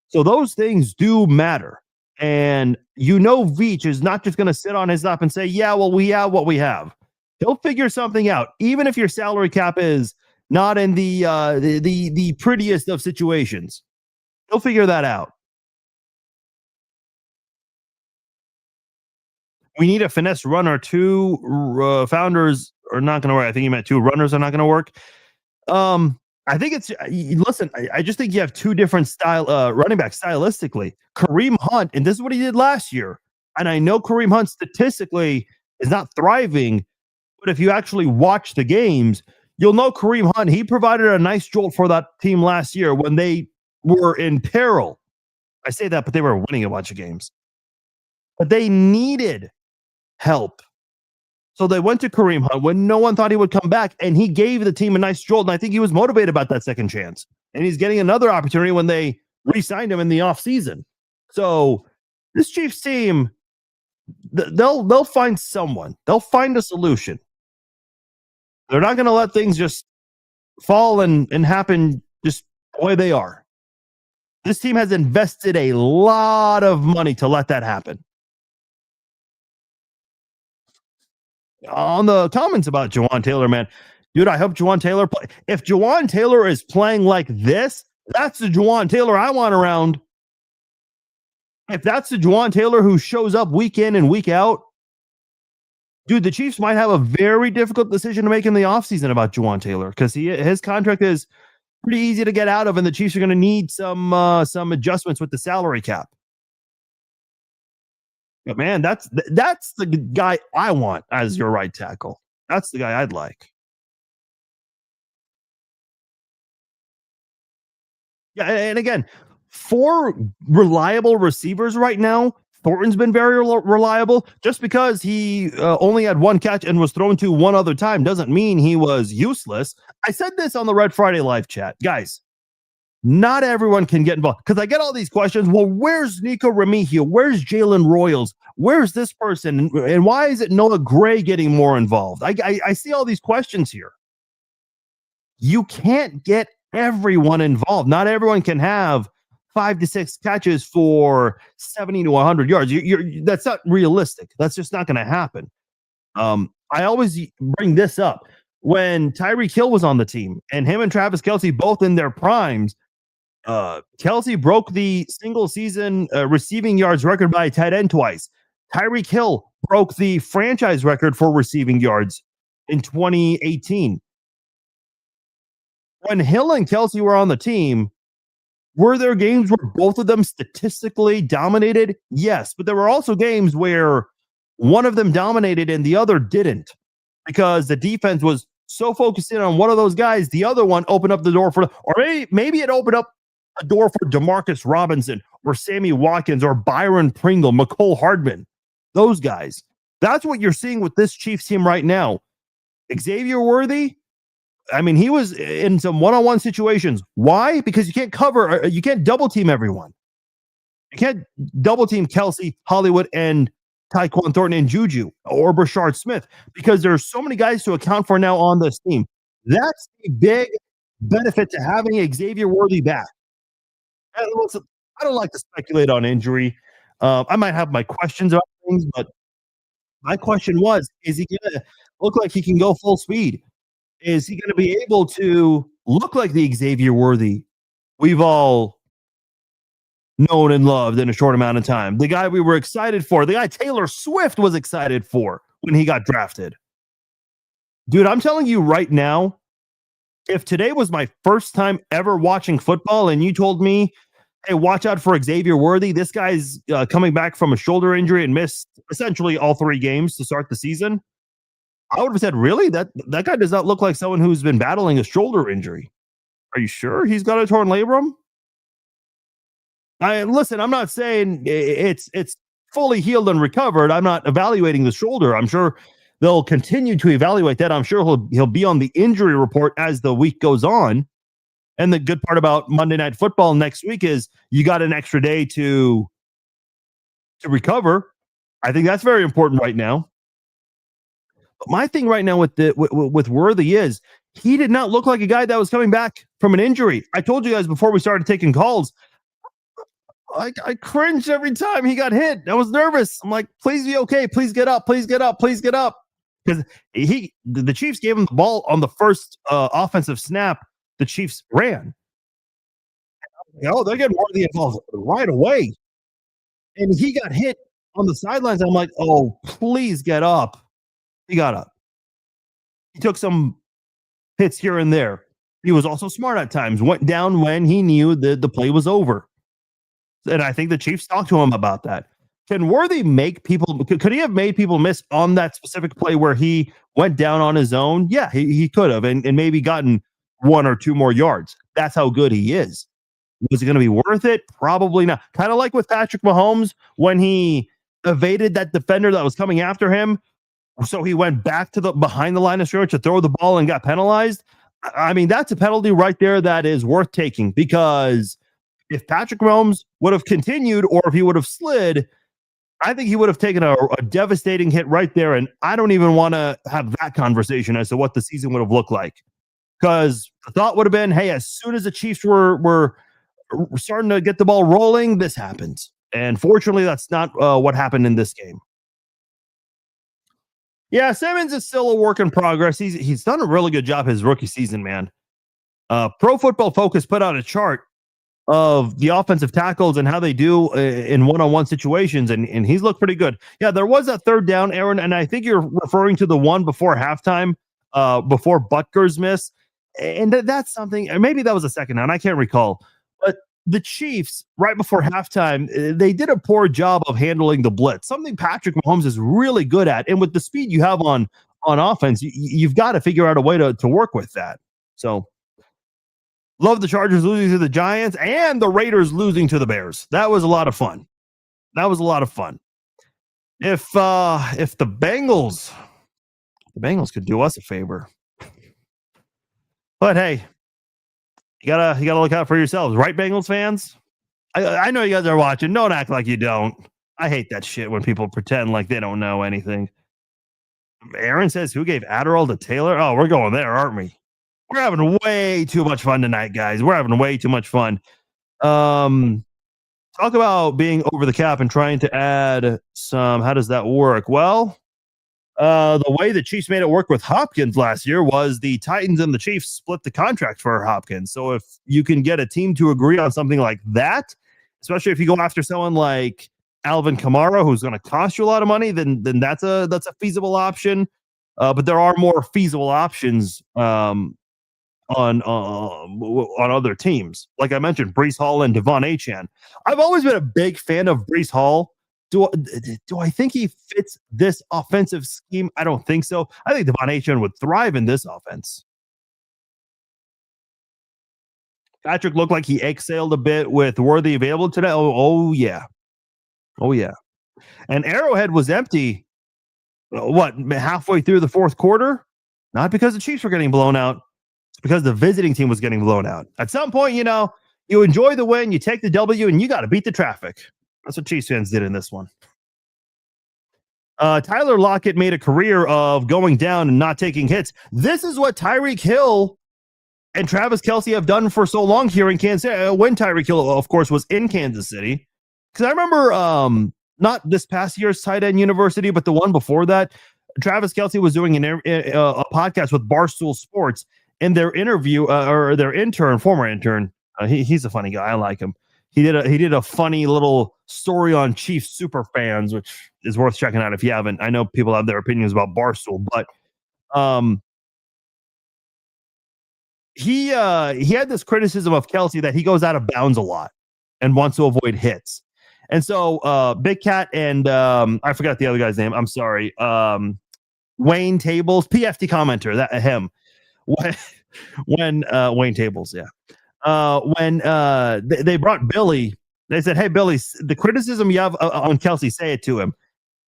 Speaker 1: So those things do matter. And Veach is not just going to sit on his lap and say, yeah, well, we have what we have. He'll figure something out, even if your salary cap is not in the prettiest of situations. He'll figure that out. We need a finesse runner. 2 founders are not going to work. I think you meant 2 runners are not going to work. I think it's listen. I just think you have 2 different style running backs stylistically. Kareem Hunt, and this is what he did last year. And I know Kareem Hunt statistically is not thriving, but if you actually watch the games, you'll know Kareem Hunt. He provided a nice jolt for that team last year when they were in peril. I say that, but they were winning a bunch of games. But they needed help. So they went to Kareem Hunt when no one thought he would come back, and he gave the team a nice jolt, and I think he was motivated about that second chance. And he's getting another opportunity when they re-signed him in the offseason. So this Chiefs team, they'll find someone. They'll find a solution. They're not going to let things just fall and happen just the way they are. This team has invested a lot of money to let that happen. On the comments about Jawan Taylor, man, dude, I hope Jawan Taylor play. If Jawan Taylor is playing like this, that's the Jawan Taylor I want around. If that's the Jawan Taylor who shows up week in and week out, dude, the Chiefs might have a very difficult decision to make in the offseason about Jawan Taylor, because his contract is pretty easy to get out of, and the Chiefs are going to need some adjustments with the salary cap. But man, that's the guy I want as your right tackle. That's the guy I'd like. Yeah, and again, 4 reliable receivers right now. Thornton's been very reliable. Just because he only had 1 catch and was thrown to 1 other time doesn't mean he was useless. I said this on the Red Friday live chat. Guys, not everyone can get involved, because I get all these questions. Well, where's Nico Remigio? Where's Jalen Royals? Where's this person? And why is it Noah Gray getting more involved? I see all these questions here. You can't get everyone involved. Not everyone can have 5 to 6 catches for 70 to 100 yards. That's not realistic. That's just not going to happen. I always bring this up. When Tyreek Hill was on the team, and him and Travis Kelce both in their primes, Kelce broke the single season receiving yards record by a tight end twice. Tyreek Hill broke the franchise record for receiving yards in 2018. When Hill and Kelsey were on the team, were there games where both of them statistically dominated? Yes, but there were also games where one of them dominated and the other didn't because the defense was so focused in on one of those guys, the other one opened up the door for, or maybe it opened up a door for Demarcus Robinson or Sammy Watkins or Byron Pringle, McCole Hardman, those guys. That's what you're seeing with this Chiefs team right now. Xavier Worthy, I mean, he was in some one-on-one situations. Why? Because you can't cover, you can't double team everyone. You can't double team Kelsey, Hollywood, and Tyquan Thornton and Juju or Brashard Smith because there's so many guys to account for now on this team. That's a big benefit to having Xavier Worthy back. And listen, I don't like to speculate on injury. I might have my questions about things, but my question was, is he going to look like he can go full speed? Is he going to be able to look like the Xavier Worthy we've all known and loved in a short amount of time? The guy we were excited for, the guy Taylor Swift was excited for when he got drafted. Dude, I'm telling you right now, if today was my first time ever watching football and you told me, hey, watch out for Xavier Worthy, this guy's coming back from a shoulder injury and missed essentially all 3 games to start the season, I would have said, really? That guy does not look like someone who's been battling a shoulder injury. Are you sure he's got a torn labrum? Listen, I'm not saying it's fully healed and recovered. I'm not evaluating the shoulder. I'm sure they'll continue to evaluate that. I'm sure he'll be on the injury report as the week goes on. And the good part about Monday Night Football next week is you got an extra day to recover. I think that's very important right now. But my thing right now with Worthy is he did not look like a guy that was coming back from an injury. I told you guys before we started taking calls, I cringed every time he got hit. I was nervous. I'm like, please be okay. Please get up. Please get up. Please get up. Because the Chiefs gave him the ball on the first offensive snap. The Chiefs ran. Oh, they're getting Worthy involved right away. And he got hit on the sidelines. I'm like, oh, please get up. He got up. He took some hits here and there. He was also smart at times. Went down when he knew that the play was over. And I think the Chiefs talked to him about that. Can Worthy make people, could he have made people miss on that specific play where he went down on his own? Yeah, he could have and maybe gotten 1 or 2 more yards. That's how good he is. Was it going to be worth it? Probably not. Kind of like with Patrick Mahomes when he evaded that defender that was coming after him. So he went back to the behind the line of scrimmage to throw the ball and got penalized. I mean, that's a penalty right there that is worth taking because if Patrick Mahomes would have continued or if he would have slid, I think he would have taken a devastating hit right there. And I don't even want to have that conversation as to what the season would have looked like. Because the thought would have been, hey, as soon as the Chiefs were starting to get the ball rolling, this happens. And fortunately, that's not what happened in this game. Yeah, Simmons is still a work in progress. He's done a really good job his rookie season, man. Pro Football Focus put out a chart of the offensive tackles and how they do in one-on-one situations, and he's looked pretty good. Yeah, there was a third down, Aaron, and I think you're referring to the one before halftime, before Butker's miss. And that's something, or maybe that was a second down. I can't recall. But the Chiefs, right before halftime, they did a poor job of handling the blitz, something Patrick Mahomes is really good at. And with the speed you have on offense, you've got to figure out a way to work with that. So, love the Chargers losing to the Giants and the Raiders losing to the Bears. That was a lot of fun. If the Bengals could do us a favor. But hey, you gotta look out for yourselves, right, Bengals fans? I know you guys are watching. Don't act like you don't. I hate that shit when people pretend like they don't know anything. Aaron says, who gave Adderall to Taylor? Oh, we're going there, aren't we? We're having way too much fun tonight, guys. We're having way too much fun. Talk about being over the cap and trying to add some. How does that work? Well, the way the Chiefs made it work with Hopkins last year was the Titans and the Chiefs split the contract for Hopkins. So if you can get a team to agree on something like that, especially if you go after someone like Alvin Kamara, who's going to cost you a lot of money, then that's a feasible option. But there are more feasible options on other teams. Like I mentioned, Brees Hall and Devon Achane. I've always been a big fan of Brees Hall. Do I think he fits this offensive scheme? I don't think so. I think Devon Achane would thrive in this offense. Patrick looked like he exhaled a bit with Worthy available today. Oh yeah. And Arrowhead was empty. Halfway through the fourth quarter? Not because the Chiefs were getting blown out. It's because the visiting team was getting blown out. At some point, you enjoy the win, you take the W, and you got to beat the traffic. That's what Chiefs fans did in this one. Tyler Lockett made a career of going down and not taking hits. This is what Tyreek Hill and Travis Kelce have done for so long here in Kansas City. When Tyreek Hill, of course, was in Kansas City. Because I remember not this past year's tight end university, but the one before that, Travis Kelce was doing a podcast with Barstool Sports. In their interview, or their former intern, he's a funny guy. I like him. He did a funny little story on Chiefs super fans, which is worth checking out if you haven't. I know people have their opinions about Barstool, but he had this criticism of Kelce that he goes out of bounds a lot and wants to avoid hits. And so Big Cat and I forgot the other guy's name. I'm sorry. Wayne Tables, PFT commenter, that him. When Wayne Tables, when they brought Billy, they said, "Hey, Billy, the criticism you have on Kelce, say it to him."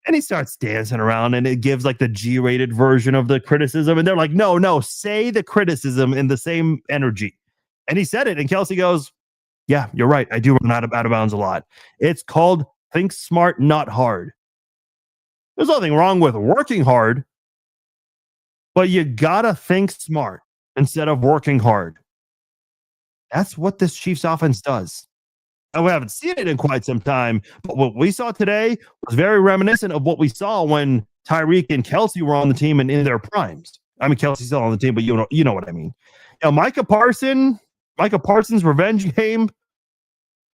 Speaker 1: And he starts dancing around, and it gives like the G-rated version of the criticism. And they're like, "No, say the criticism in the same energy." And he said it, and Kelce goes, "Yeah, you're right. I do run out of bounds a lot. It's called think smart, not hard. There's nothing wrong with working hard, but you gotta think smart instead of working hard." That's what this Chiefs offense does. And we haven't seen it in quite some time, but what we saw today was very reminiscent of what we saw when Tyreek and Kelce were on the team and in their primes. I mean, Kelce's still on the team, but you know what I mean. Micah Parsons' revenge game.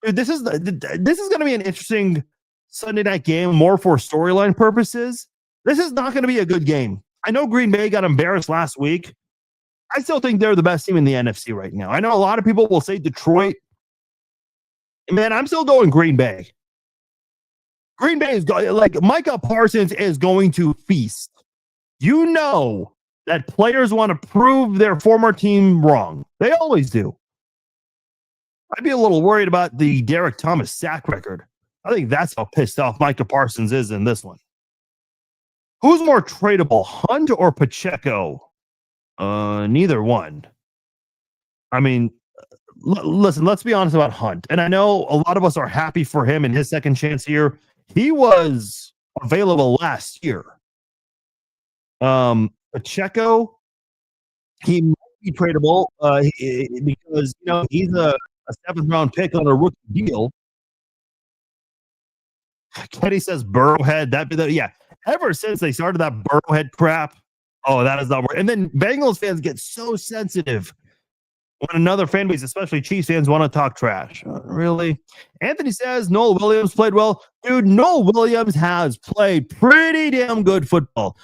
Speaker 1: Dude, this is going to be an interesting Sunday night game, more for storyline purposes. This is not going to be a good game. I know Green Bay got embarrassed last week. I still think they're the best team in the NFC right now. I know a lot of people will say Detroit. Man, I'm still going Green Bay. Green Bay is like Micah Parsons is going to feast. You know that players want to prove their former team wrong. They always do. I'd be a little worried about the Derek Thomas sack record. I think that's how pissed off Micah Parsons is in this one. Who's more tradable, Hunt or Pacheco? Neither one. I mean, listen, let's be honest about Hunt. And I know a lot of us are happy for him in his second chance here. He was available last year. Pacheco, he might be tradable because he's a 7th round pick on a rookie deal. Kenny says Burrowhead. Yeah. Ever since they started that Burrowhead crap, that is not working. And then Bengals fans get so sensitive when another fan base, especially Chiefs fans, want to talk trash. Really? Anthony says Noel Williams played well. Dude, Noel Williams has played pretty damn good football.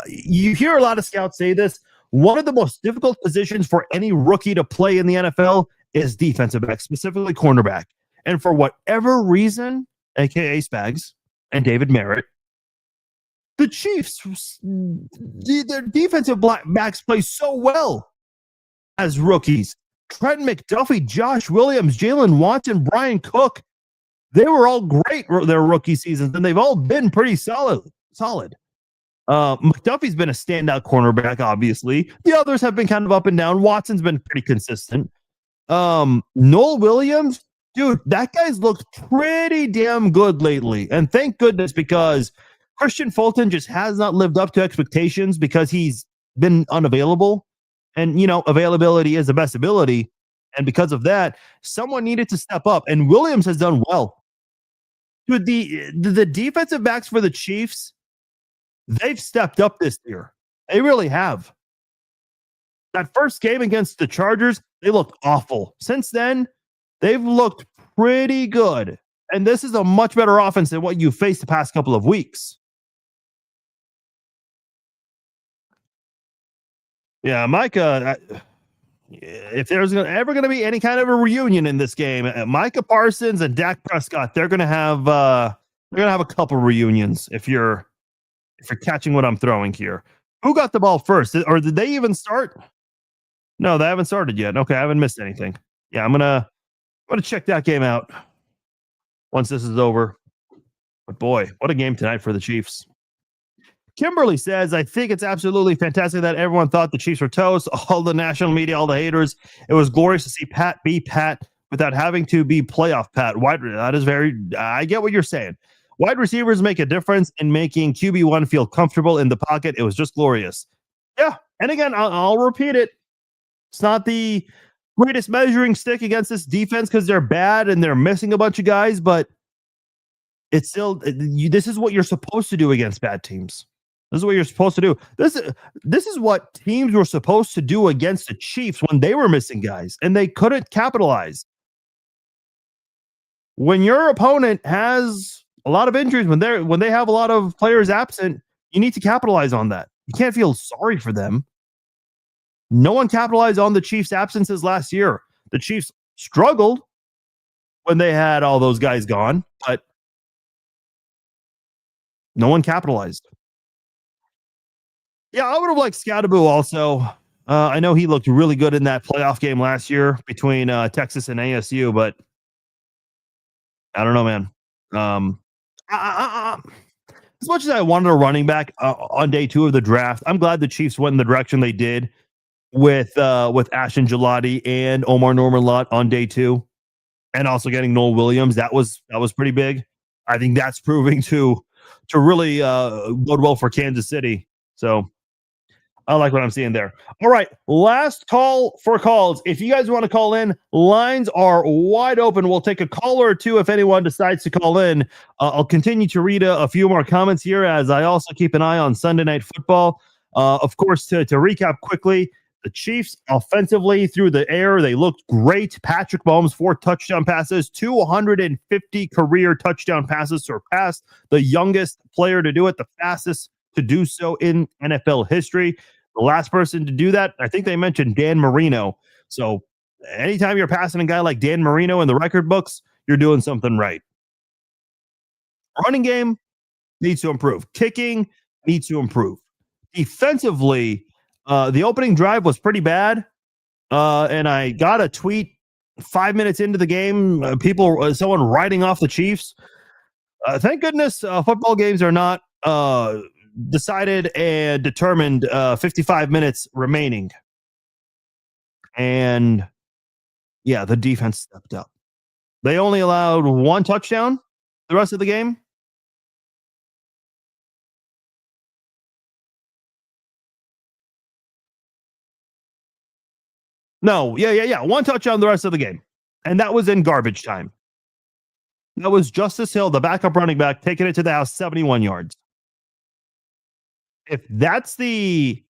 Speaker 1: You hear a lot of scouts say this. One of the most difficult positions for any rookie to play in the NFL is defensive back, specifically cornerback. And for whatever reason, a.k.a. Spags and David Merritt, the Chiefs, their defensive backs play so well as rookies. Trent McDuffie, Josh Williams, Jalen Watson, Brian Cook, they were all great their rookie seasons, and they've all been pretty solid. McDuffie's been a standout cornerback, obviously. The others have been kind of up and down. Watson's been pretty consistent. Noel Williams, dude, that guy's looked pretty damn good lately. And thank goodness, because Christian Fulton just has not lived up to expectations because he's been unavailable. And, availability is the best ability. And because of that, someone needed to step up. And Williams has done well. Dude, the defensive backs for the Chiefs, they've stepped up this year. They really have. That first game against the Chargers, they looked awful. Since then, they've looked pretty good. And this is a much better offense than what you faced the past couple of weeks. Yeah, Micah, if there's ever going to be any kind of a reunion in this game, Micah Parsons and Dak Prescott, they're going to have a couple reunions if you're catching what I'm throwing here. Who got the ball first? Or did they even start? No, they haven't started yet. Okay, I haven't missed anything. Yeah, I'm gonna check that game out once this is over. But boy, what a game tonight for the Chiefs. Kimberly says, I think it's absolutely fantastic that everyone thought the Chiefs were toast. All the national media, all the haters. It was glorious to see Pat be Pat without having to be playoff Pat. That is I get what you're saying. Wide receivers make a difference in making QB1 feel comfortable in the pocket. It was just glorious. Yeah. And again, I'll repeat it. It's not the greatest measuring stick against this defense because they're bad and they're missing a bunch of guys, but it's still, this is what you're supposed to do against bad teams. This is what you're supposed to do. This is what teams were supposed to do against the Chiefs when they were missing guys and they couldn't capitalize. When your opponent has a lot of injuries, when they have a lot of players absent, you need to capitalize on that. You can't feel sorry for them. No one capitalized on the Chiefs' absences last year. The Chiefs struggled when they had all those guys gone, but no one capitalized. Yeah, I would have liked Scadaboo also. I know he looked really good in that playoff game last year between Texas and ASU, but I don't know, man. As much as I wanted a running back on day 2 of the draft, I'm glad the Chiefs went in the direction they did with Ashton Gelati and Omar Norman-Lott on day 2, and also getting Noel Williams. That was pretty big. I think that's proving to really bode well for Kansas City. So I like what I'm seeing there. All right, last call for calls. If you guys want to call in, lines are wide open. We'll take a call or two if anyone decides to call in. I'll continue to read a few more comments here as I also keep an eye on Sunday Night Football. Of course, to recap quickly, the Chiefs offensively through the air, they looked great. Patrick Mahomes, 4 touchdown passes, 250 career touchdown passes, surpassed the youngest player to do it, the fastest to do so in NFL history. The last person to do that, I think they mentioned Dan Marino. So anytime you're passing a guy like Dan Marino in the record books, you're doing something right. Running game needs to improve. Kicking needs to improve. Defensively, the opening drive was pretty bad. And I got a tweet 5 minutes into the game, someone writing off the Chiefs. Thank goodness football games are not decided and determined 55 minutes remaining. And yeah, the defense stepped up. They only allowed 1 touchdown the rest of the game. No, yeah. 1 touchdown the rest of the game. And that was in garbage time. That was Justice Hill, the backup running back, taking it to the house, 71 yards. If that's the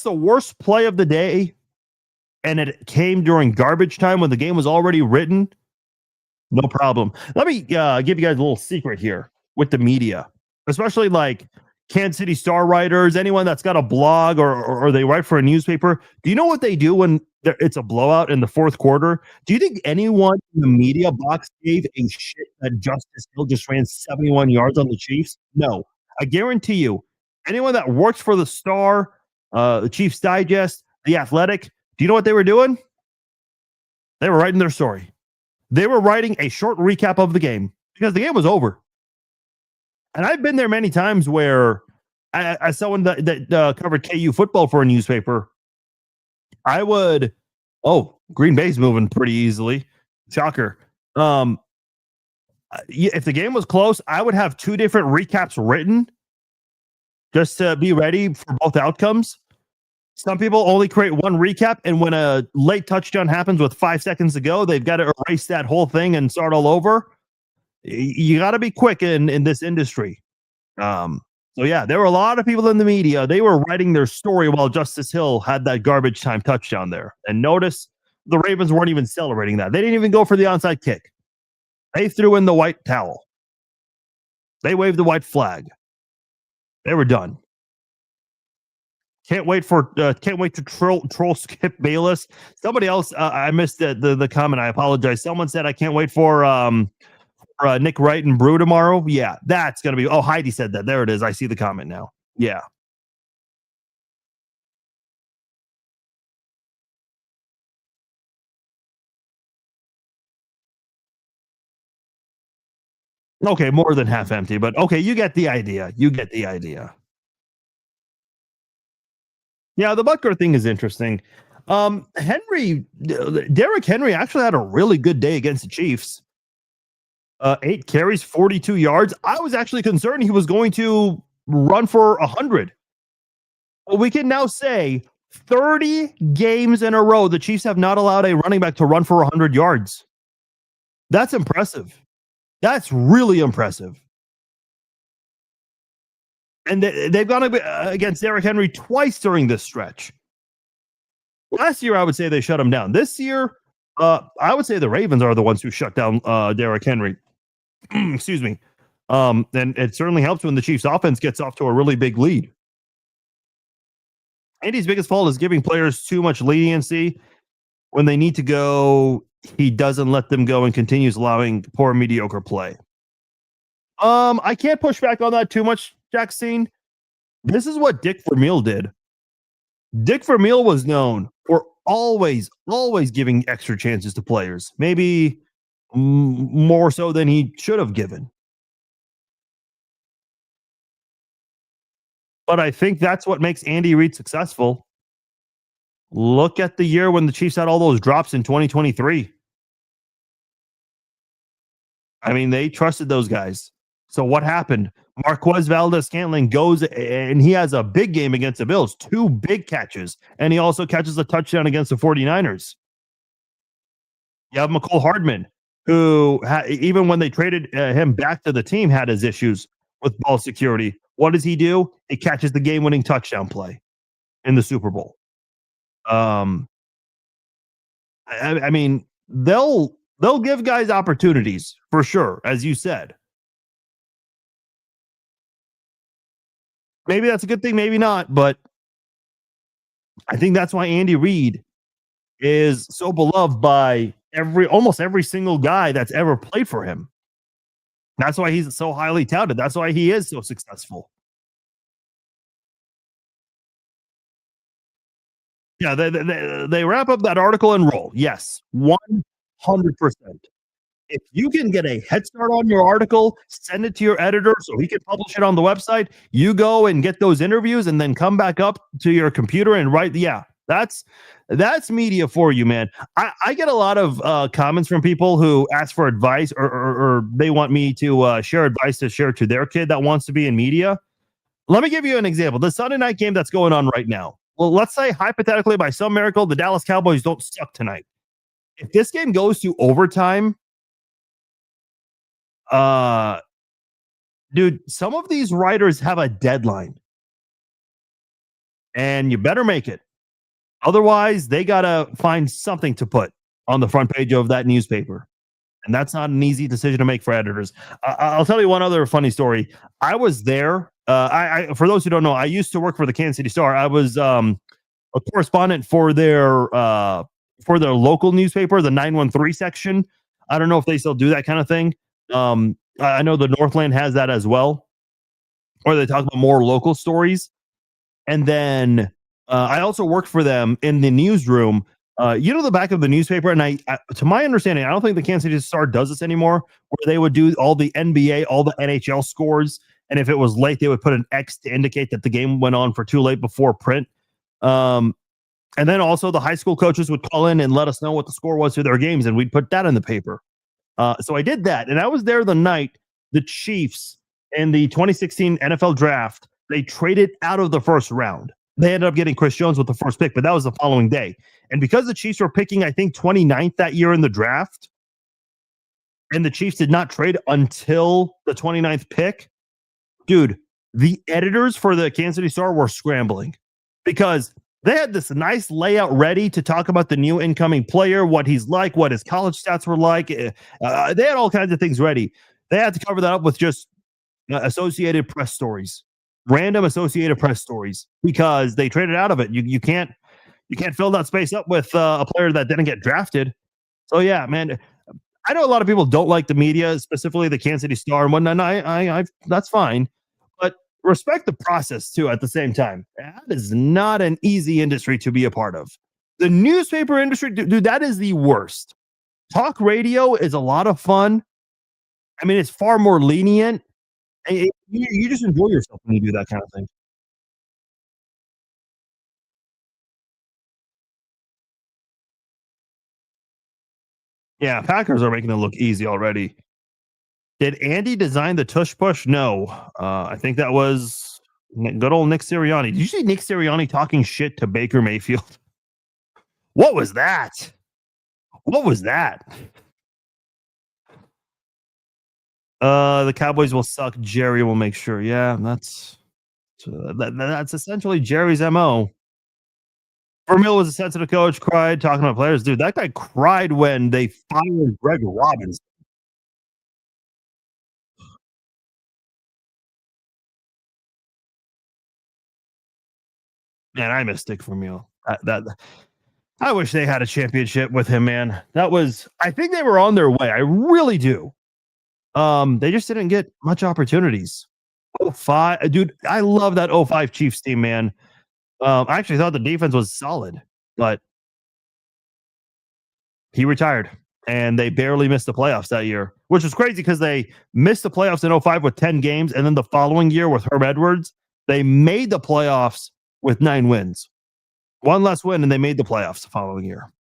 Speaker 1: worst play of the day and it came during garbage time when the game was already written, no problem. Let me give you guys a little secret here with the media, especially like Kansas City Star writers, anyone that's got a blog or they write for a newspaper. Do you know what they do when it's a blowout in the 4th quarter? Do you think anyone in the media box gave a shit that Justice Hill just ran 71 yards on the Chiefs? No. I guarantee you, anyone that works for the Star, the Chiefs Digest, the Athletic, do you know what they were doing? They were writing their story. They were writing a short recap of the game because the game was over. And I've been there many times where, as someone that covered KU football for a newspaper, I would, Green Bay's moving pretty easily. Shocker. If the game was close, I would have 2 different recaps written just to be ready for both outcomes. Some people only create 1 recap, and when a late touchdown happens with 5 seconds to go, they've got to erase that whole thing and start all over. You got to be quick in this industry. So yeah, there were a lot of people in the media. They were writing their story while Justice Hill had that garbage time touchdown there. And notice the Ravens weren't even celebrating that. They didn't even go for the onside kick. They threw in the white towel. They waved the white flag. They were done. Can't wait to troll Skip Bayless. Somebody else, I missed the comment. I apologize. Someone said I can't wait for Nick Wright and Brew tomorrow. Yeah, that's gonna be. Oh, Heidi said that. There it is. I see the comment now. Yeah. Okay, more than half empty, but okay, you get the idea. You get the idea. Yeah, the Butker thing is interesting. Derrick Henry actually had a really good day against the Chiefs. 8 carries, 42 yards. I was actually concerned he was going to run for 100. Well, we can now say 30 games in a row, the Chiefs have not allowed a running back to run for 100 yards. That's impressive. That's really impressive. And they've gone against Derrick Henry twice during this stretch. Last year, I would say they shut him down. This year, I would say the Ravens are the ones who shut down Derrick Henry. Excuse me. And it certainly helps when the Chiefs offense gets off to a really big lead. Andy's biggest fault is giving players too much leniency. When they need to go, he doesn't let them go and continues allowing poor, mediocre play. I can't push back on that too much, Jackson. This is what Dick Vermeil did. Dick Vermeil was known for always giving extra chances to players. Maybe more so than he should have given. But I think that's what makes Andy Reid successful. Look at the year when the Chiefs had all those drops in 2023. I mean, they trusted those guys. So what happened? Marquez Valdes-Scantling goes and he has a big game against the Bills. 2 big catches. And he also catches a touchdown against the 49ers. You have McCole Hardman, who even when they traded him back to the team, had his issues with ball security. What does he do? He catches the game-winning touchdown play in the Super Bowl. I mean, they'll give guys opportunities for sure, as you said. Maybe that's a good thing, maybe not, but I think that's why Andy Reid is so beloved by almost every single guy that's ever played for him. That's why he's so highly touted. That's why he is so successful. Yeah, they wrap up that article and roll. Yes, 100%. If you can get a head start on your article, send it to your editor so he can publish it on the website. You go and get those interviews and then come back up to your computer and write. Yeah, that's media for you, man. I get a lot of comments from people who ask for advice or they want me to share advice to share to their kid that wants to be in media. Let me give you an example. The Sunday night game that's going on right now. Well, let's say hypothetically, by some miracle, the Dallas Cowboys don't suck tonight. If this game goes to overtime, dude, some of these writers have a deadline. And you better make it. Otherwise, they got to find something to put on the front page of that newspaper. And that's not an easy decision to make for editors. I'll tell you one other funny story. I was there. For those who don't know, I used to work for the Kansas City Star. I was a correspondent for their local newspaper, the 913 section. I don't know if they still do that kind of thing. I know the Northland has that as well, or they talk about more local stories. And then I also worked for them in the newsroom. The back of the newspaper, and I to my understanding, I don't think the Kansas City Star does this anymore, where they would do all the NBA, all the NHL scores, and if it was late, they would put an X to indicate that the game went on for too late before print. And then also the high school coaches would call in and let us know what the score was to their games, and we'd put that in the paper. So I did that, and I was there the night the Chiefs in the 2016 NFL draft, they traded out of the first round. They ended up getting Chris Jones with the first pick, but that was the following day. And because the Chiefs were picking, I think, 29th that year in the draft, and the Chiefs did not trade until the 29th pick, dude, the editors for the Kansas City Star were scrambling because They had this nice layout ready to talk about the new incoming player, what he's like, what his college stats were like. They had all kinds of things ready. They had to cover that up with just Associated Press stories, random Associated Press stories, because they traded out of it. You can't fill that space up with a player that didn't get drafted. So yeah, man, I know a lot of people don't like the media, specifically the Kansas City Star and whatnot. I that's fine, but respect the process too. At the same time, that is not an easy industry to be a part of. The newspaper industry, dude, that is the worst. Talk radio is a lot of fun. I mean, it's far more lenient. You just enjoy yourself when you do that kind of thing. Yeah, Packers are making it look easy already. Did Andy design the tush push? No. I think that was good old Nick Sirianni. Did you see Nick Sirianni talking shit to Baker Mayfield? What was that? What was that? The Cowboys will suck. Jerry will make sure. Yeah, that's essentially Jerry's MO. Vermeil was a sensitive coach, cried talking about players. Dude, that guy cried when they fired Greg Robbins. Man, I miss Dick Vermeil. I wish they had a championship with him, man. I think they were on their way. I really do. They just didn't get much opportunities. 05, dude, I love that 05 Chiefs team, man. I actually thought the defense was solid, but he retired and they barely missed the playoffs that year, which was crazy because they missed the playoffs in 05 with 10 games. And then the following year with Herb Edwards, they made the playoffs with 9 wins. One less win, and they made the playoffs the following year.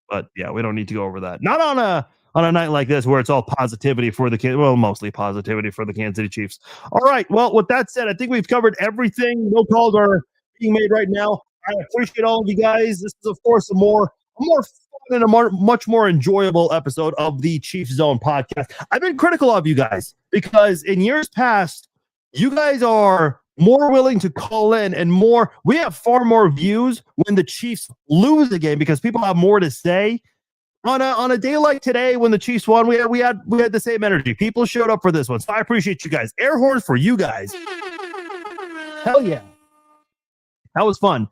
Speaker 1: But yeah, we don't need to go over that. Not on a night like this where it's all positivity for the kids. Well, mostly positivity for the Kansas City Chiefs. All right. Well, with that said, I think we've covered everything. No calls are being made right now. I appreciate all of you guys. This is, of course, a more fun and a much more enjoyable episode of the Chiefs Zone podcast. I've been critical of you guys because in years past, you guys are more willing to call in and more. We have far more views when the Chiefs lose a game because people have more to say. On a day like today when the Chiefs won, we had the same energy. People showed up for this one, so I appreciate you guys. Air horns for you guys. Hell yeah, that was fun.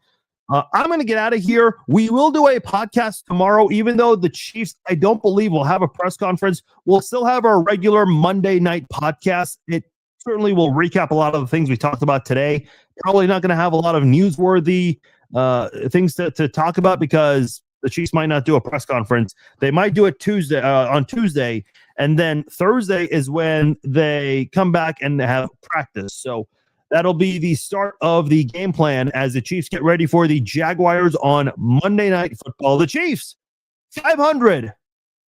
Speaker 1: I'm going to get out of here. We will do a podcast tomorrow, even though the Chiefs, I don't believe, will have a press conference. We'll still have our regular Monday night podcast. It certainly will recap a lot of the things we talked about today. Probably not going to have a lot of newsworthy things to talk about because the Chiefs might not do a press conference. They might do it on Tuesday, and then Thursday is when they come back and have practice. So that'll be the start of the game plan as the Chiefs get ready for the Jaguars on Monday Night Football. The Chiefs, 500,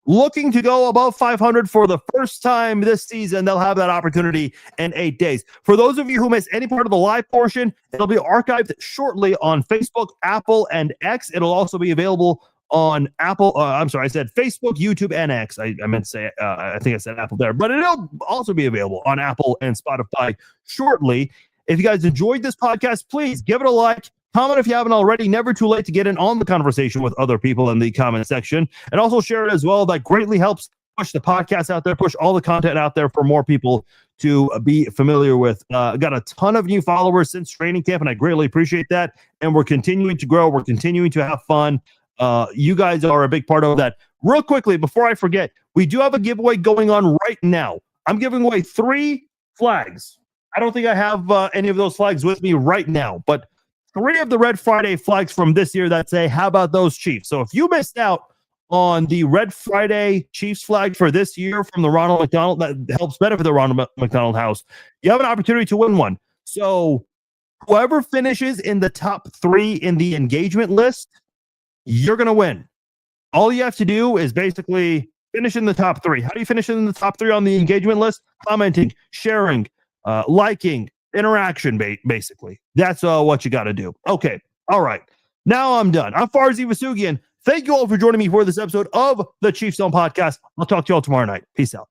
Speaker 1: looking to go above 500 for the first time this season. They'll have that opportunity in 8 days. For those of you who missed any part of the live portion, it'll be archived shortly on Facebook, Apple, and X. It'll also be available on Apple. I said Facebook, YouTube, and X. I meant to say, I think I said Apple there, but it'll also be available on Apple and Spotify shortly. If you guys enjoyed this podcast, please give it a like. Comment if you haven't already. Never too late to get in on the conversation with other people in the comment section. And also share it as well. That greatly helps push the podcast out there, push all the content out there for more people to be familiar with. Got a ton of new followers since training camp, and I greatly appreciate that. And we're continuing to grow. We're continuing to have fun. You guys are a big part of that. Real quickly, before I forget, we do have a giveaway going on right now. I'm giving away 3 flags. I don't think I have any of those flags with me right now, but 3 of the Red Friday flags from this year that say, how about those Chiefs? So if you missed out on the Red Friday Chiefs flag for this year from the Ronald McDonald, that helps benefit the Ronald McDonald House, you have an opportunity to win one. So whoever finishes in the top 3 in the engagement list, you're going to win. All you have to do is basically finish in the top 3. How do you finish in the top 3 on the engagement list? Commenting, sharing, liking, interaction, basically. That's what you got to do. Okay. All right. Now I'm done. I'm Farzi Vasugian. Thank you all for joining me for this episode of the Chiefs Zone podcast. I'll talk to you all tomorrow night. Peace out.